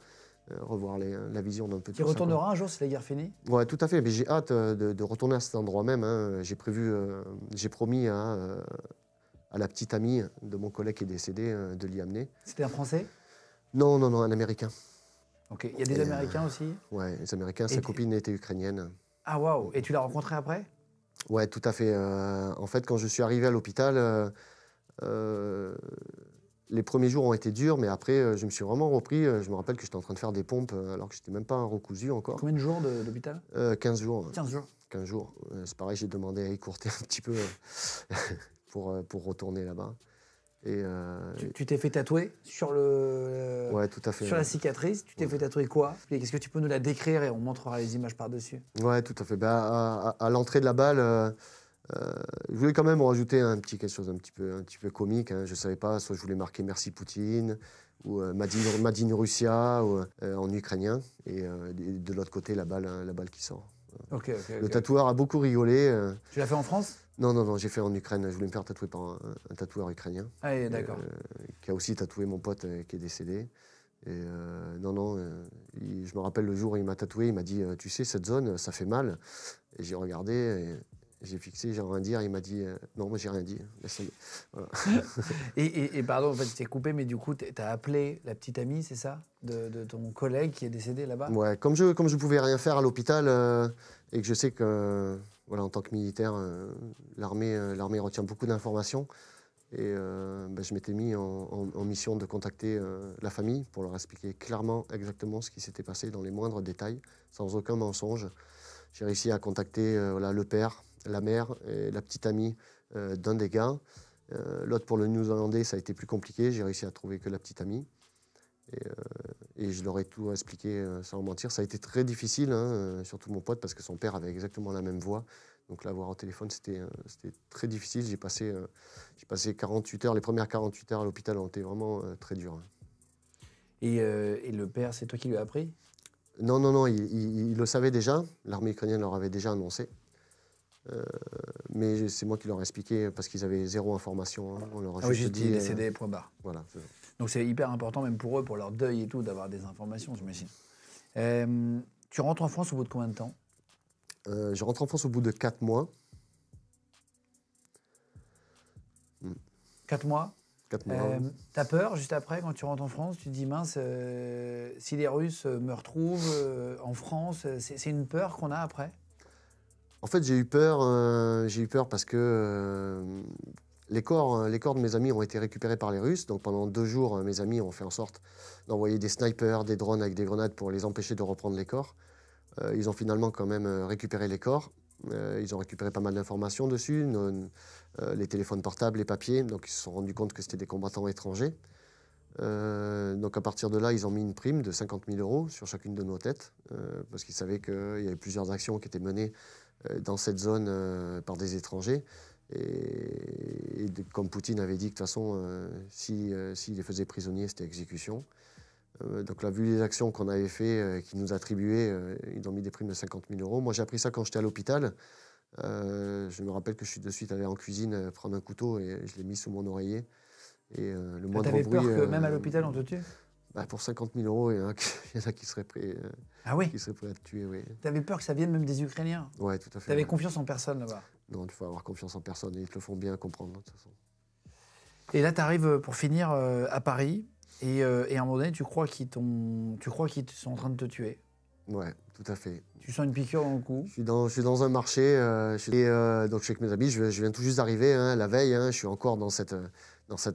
revoir la vision d'un peu. Tu retourneras un jour si la guerre finit? Ouais, tout à fait. Mais j'ai hâte de retourner à cet endroit même, hein. J'ai promis à la petite amie de mon collègue qui est décédé de l'y amener. C'était un Français? Non, un Américain. Ok. Il y a des Américains aussi? Ouais, les Américains. Sa copine était ukrainienne. Ah waouh! Et tu l'as rencontré après? Ouais, tout à fait. En fait, quand je suis arrivé à l'hôpital, les premiers jours ont été durs, mais après, je me suis vraiment repris. Je me rappelle que j'étais en train de faire des pompes alors que je n'étais même pas recousu encore. Combien de jours d'hôpital? 15 jours. 15 jours. 15 jours. C'est pareil, j'ai demandé à écourter un petit peu pour retourner là-bas. Et tu t'es fait tatouer sur ouais, tout à fait, sur la cicatrice. Tu t'es fait tatouer quoi? Est-ce que tu peux nous la décrire et on montrera les images par-dessus? Ouais, tout à fait. Ben, à l'entrée de la balle, je voulais quand même rajouter quelque chose un petit peu comique, hein. Je ne savais pas, soit je voulais marquer Merci Poutine, ou Madine Russia, ou, en ukrainien, et de l'autre côté, la balle qui sort. Okay. Le tatoueur a beaucoup rigolé. Tu l'as fait en France? Non, j'ai fait en Ukraine. Je voulais me faire tatouer par un tatoueur ukrainien. Ah, d'accord. Qui a aussi tatoué mon pote qui est décédé. Et je me rappelle le jour où il m'a tatoué, il m'a dit, tu sais, cette zone, ça fait mal. Et j'ai regardé, et j'ai fixé, j'ai rien dit. Il m'a dit, non, moi j'ai rien dit. Voilà. et pardon, en fait, je t'ai coupé, mais du coup, tu as appelé la petite amie, c'est ça, de ton collègue qui est décédé là-bas? Ouais, comme je pouvais rien faire à l'hôpital, et que je sais que, voilà, en tant que militaire, l'armée retient beaucoup d'informations. Et je m'étais mis en mission de contacter la famille pour leur expliquer clairement exactement ce qui s'était passé dans les moindres détails, sans aucun mensonge. J'ai réussi à contacter le père, la mère et la petite amie d'un des gars. L'autre, pour le Néo-Zélandais, ça a été plus compliqué. J'ai réussi à trouver que la petite amie. Et je leur ai tout expliqué sans mentir. Ça a été très difficile, hein, surtout mon pote, parce que son père avait exactement la même voix. Donc l'avoir au téléphone, c'était très difficile. J'ai passé 48 heures. Les premières 48 heures à l'hôpital ont été vraiment très dures. Et le père, c'est toi qui lui as appris? Non, il le savait déjà. L'armée ukrainienne leur avait déjà annoncé. Mais c'est moi qui leur ai expliqué parce qu'ils avaient zéro information. Hein. On leur a Ah oui, juste dit... décédé, point barre. Voilà. Donc c'est hyper important, même pour eux, pour leur deuil et tout, d'avoir des informations, j'imagine. Tu rentres en France au bout de combien de temps? Je rentre en France au bout de 4 mois. 4 mois? 4 mois. T'as peur juste après, quand tu rentres en France? Tu te dis, mince, si les Russes me retrouvent en France, c'est une peur qu'on a après? En fait, j'ai eu peur parce que les corps de mes amis ont été récupérés par les Russes. Donc pendant 2 jours, mes amis ont fait en sorte d'envoyer des snipers, des drones avec des grenades pour les empêcher de reprendre les corps. Ils ont finalement quand même récupéré les corps. Ils ont récupéré pas mal d'informations dessus, les téléphones portables, les papiers. Donc ils se sont rendus compte que c'était des combattants étrangers. Donc à partir de là, ils ont mis une prime de 50 000 € sur chacune de nos têtes, parce qu'ils savaient qu'il y avait plusieurs actions qui étaient menées dans cette zone par des étrangers. Et comme Poutine avait dit que de toute façon, s'il les faisait prisonniers, c'était exécution. Donc là, vu les actions qu'on avait fait, qu'ils nous attribuaient, ils ont mis des primes de 50 000 €. Moi, j'ai appris ça quand j'étais à l'hôpital. Je me rappelle que je suis de suite allé en cuisine prendre un couteau et je l'ai mis sous mon oreiller. Et le moindre bruit... T'avais peur que même à l'hôpital, on te tue? Bah, pour 50 000 €, il y en a qui seraient prêts, Ah oui? qui seraient prêts à te tuer, oui. T'avais peur que ça vienne même des Ukrainiens? Ouais, tout à fait. T'avais Ouais. confiance en personne là-bas? Non, il faut avoir confiance en personne et ils te le font bien comprendre, de toute façon. Et là, tu arrives pour finir à Paris et à un moment donné, tu crois qu'ils sont en train de te tuer. Ouais, tout à fait. Tu sens une piqûre dans le cou. Je suis dans un marché, donc je suis avec mes amis, je viens tout juste d'arriver, hein, la veille, hein, je suis encore dans cette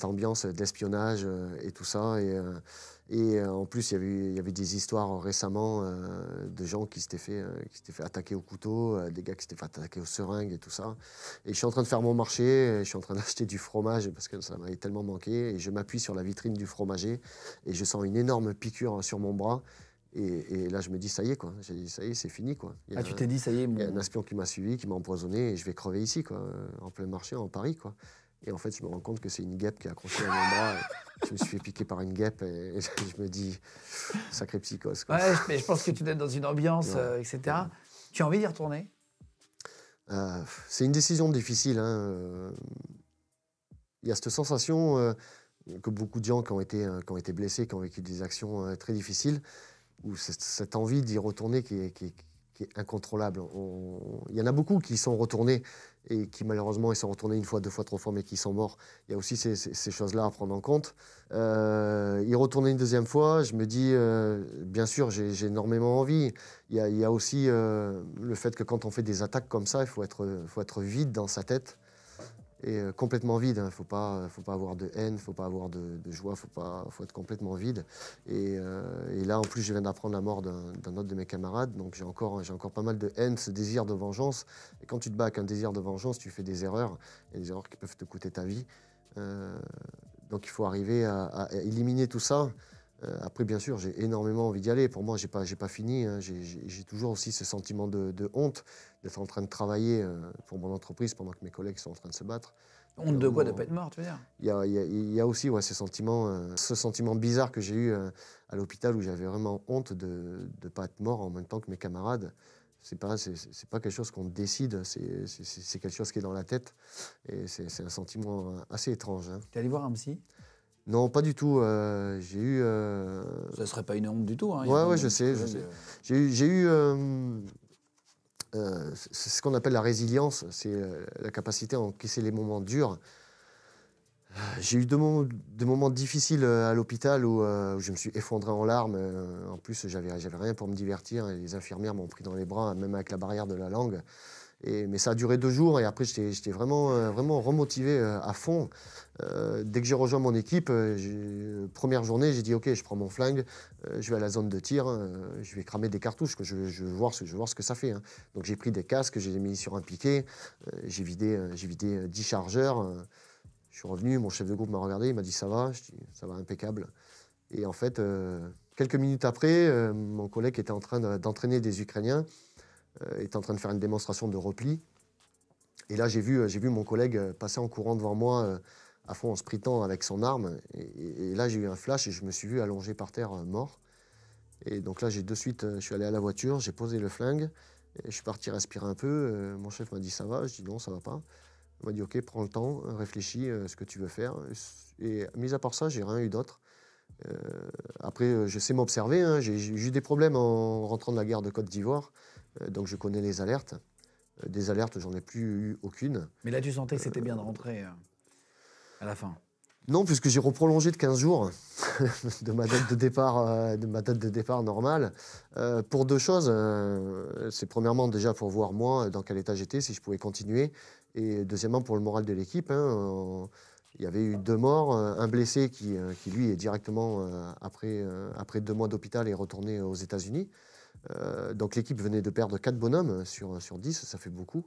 ambiance d'espionnage et tout ça. Et en plus, il y avait des histoires récemment de gens qui s'étaient fait attaquer au couteau, des gars qui s'étaient fait attaquer aux seringues et tout ça. Et je suis en train de faire mon marché, je suis en train d'acheter du fromage parce que ça m'avait tellement manqué. Et je m'appuie sur la vitrine du fromager et je sens une énorme piqûre sur mon bras. Et là, je me dis, ça y est, quoi. J'ai dit, ça y est, c'est fini, quoi. Tu t'es dit, ça y est, il y a un espion qui m'a suivi, qui m'a empoisonné et je vais crever ici, quoi, en plein marché, en Paris, quoi. Et en fait, je me rends compte que c'est une guêpe qui est accrochée à mon bras. Je me suis fait piquer par une guêpe et je me dis, sacré psychose, quoi. Ouais, mais je pense que tu dois être dans une ambiance, etc. Ouais. Tu as envie d'y retourner? C'est une décision difficile, hein. Il y a cette sensation que beaucoup de gens qui ont été blessés, qui ont vécu des actions très difficiles, où cette envie d'y retourner qui est incontrôlable. Il y en a beaucoup qui sont retournés et qui malheureusement ils sont retournés 1 fois, 2 fois, 3 fois, mais qui sont morts. Il y a aussi ces choses-là à prendre en compte. Y retourner une 2e fois, je me dis, bien sûr, j'ai énormément envie. Il y a aussi le fait que quand on fait des attaques comme ça, il faut être vide dans sa tête. Et complètement vide, hein. Faut pas avoir de haine, faut pas avoir de joie, faut être complètement vide. Et là, en plus, je viens d'apprendre la mort d'un autre de mes camarades, donc j'ai encore pas mal de haine, ce désir de vengeance. Et quand tu te bats avec un désir de vengeance, tu fais des erreurs, et des erreurs qui peuvent te coûter ta vie. Donc il faut arriver à éliminer tout ça. Après, bien sûr, j'ai énormément envie d'y aller. Pour moi, j'ai pas fini, hein. J'ai toujours aussi ce sentiment de honte d'être en train de travailler pour mon entreprise pendant que mes collègues sont en train de se battre. Honte de quoi? De ne pas être mort, tu veux dire? Il y a aussi ce sentiment bizarre que j'ai eu à l'hôpital où j'avais vraiment honte de ne pas être mort en même temps que mes camarades. C'est pas quelque chose qu'on décide, c'est quelque chose qui est dans la tête. Et c'est un sentiment assez étrange, hein. Tu es allé voir un psy? Non, pas du tout. J'ai eu... Ça serait pas une honte du tout, hein. Ouais, je sais. J'ai eu... c'est ce qu'on appelle la résilience, c'est la capacité à encaisser les moments durs. J'ai eu deux moments difficiles à l'hôpital où je me suis effondré en larmes. En plus, j'avais rien pour me divertir. Et les infirmières m'ont pris dans les bras, même avec la barrière de la langue. Mais ça a duré 2 jours et après, j'étais vraiment remotivé à fond. Dès que j'ai rejoint mon équipe, première journée, j'ai dit « Ok, je prends mon flingue, je vais à la zone de tir, je vais cramer des cartouches, que je veux voir ce que ça fait. » Donc j'ai pris des casques, je les ai mis sur un piquet, j'ai vidé 10 chargeurs. Je suis revenu, mon chef de groupe m'a regardé, il m'a dit « Ça va ?» Je dis « Ça va, impeccable. » Et en fait, quelques minutes après, mon collègue qui était en train d'entraîner des Ukrainiens était en train de faire une démonstration de repli. Et là, j'ai vu mon collègue passer en courant devant moi, à fond en sprintant avec son arme. Et là, j'ai eu un flash et je me suis vu allongé par terre, mort. Et donc là, de suite, je suis allé à la voiture, j'ai posé le flingue. Et je suis parti respirer un peu. Mon chef m'a dit ça va. Je dis non, ça va pas. Il m'a dit ok, prends le temps, réfléchis ce que tu veux faire. Et mis à part ça, j'ai rien eu d'autre. Après, je sais m'observer. Hein. J'ai eu des problèmes en rentrant de la guerre de Côte d'Ivoire. Donc je connais les alertes. Des alertes, j'en ai plus eu aucune. Mais là, tu sentais que c'était bien de rentrer à la fin. Non, puisque j'ai reprolongé de 15 jours de ma date de départ normale. Pour deux choses. C'est premièrement déjà pour voir moi dans quel état j'étais, si je pouvais continuer. Et deuxièmement pour le moral de l'équipe. Hein. Il y avait eu 2 morts, un blessé qui lui est directement, après 2 mois d'hôpital, est retourné aux États-Unis. Donc l'équipe venait de perdre 4 bonhommes sur 10, ça fait beaucoup.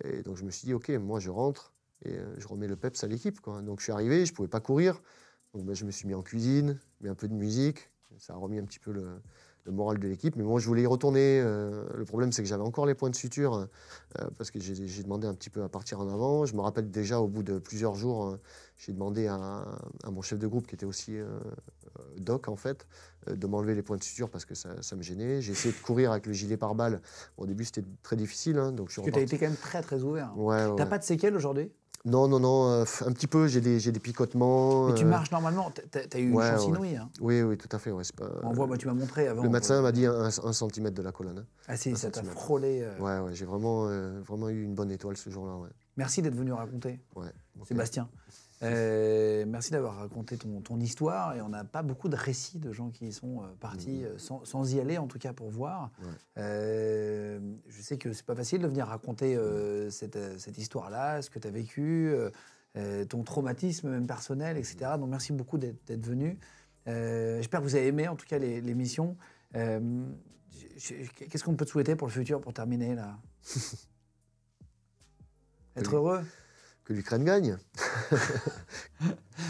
Et donc je me suis dit, ok, moi je rentre et je remets le peps à l'équipe, quoi. Donc je suis arrivé, je ne pouvais pas courir. Donc ben, je me suis mis en cuisine, mis un peu de musique. Ça a remis un petit peu le moral de l'équipe. Mais moi, je voulais y retourner. Le problème, c'est que j'avais encore les points de suture parce que j'ai demandé un petit peu à partir en avant. Je me rappelle déjà, au bout de plusieurs jours, j'ai demandé à mon chef de groupe, qui était aussi doc, en fait, de m'enlever les points de suture parce que ça me gênait. J'ai essayé de courir avec le gilet pare-balles. Au début, c'était très difficile. Hein, donc je suis parce que tu as été quand même très, très ouvert. Ouais, T'as pas de séquelles aujourd'hui? Non, un petit peu, j'ai des picotements. Mais tu marches normalement, t'as eu une chance inouïe. Hein. Oui, tout à fait. Ouais, pas... On voit, moi, tu m'as montré avant. Le médecin m'a dit 1 centimètre de la colonne. Hein. Ah si, ça t'a frôlé. Ouais, j'ai vraiment eu une bonne étoile ce jour-là. Ouais. Merci d'être venu raconter, okay. Sébastien. Merci d'avoir raconté ton histoire. Et on n'a pas beaucoup de récits de gens qui sont partis sans y aller, en tout cas pour voir. Ouais. Je sais que c'est pas facile de venir raconter cette histoire-là, ce que tu as vécu, ton traumatisme même personnel, etc. Donc merci beaucoup d'être venu. J'espère que vous avez aimé en tout cas l'émission. Qu'est-ce qu'on peut te souhaiter pour le futur, pour terminer là? Être heureux? Que l'Ukraine gagne.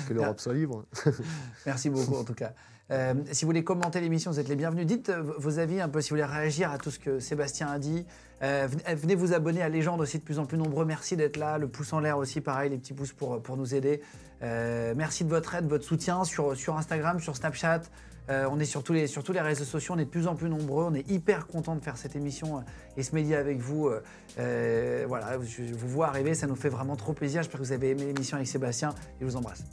Que l'Europe soit libre. Merci beaucoup en tout cas. Si vous voulez commenter l'émission, vous êtes les bienvenus. Dites vos avis un peu, si vous voulez réagir à tout ce que Sébastien a dit. Venez vous abonner à Légende aussi, de plus en plus nombreux. Merci d'être là. Le pouce en l'air aussi, pareil, les petits pouces pour nous aider. Merci de votre aide, votre soutien sur Instagram, sur Snapchat. On est sur tous les réseaux sociaux, on est de plus en plus nombreux. On est hyper content de faire cette émission et ce média avec vous. Voilà, je vous vois arriver, ça nous fait vraiment trop plaisir. J'espère que vous avez aimé l'émission avec Sébastien et je vous embrasse.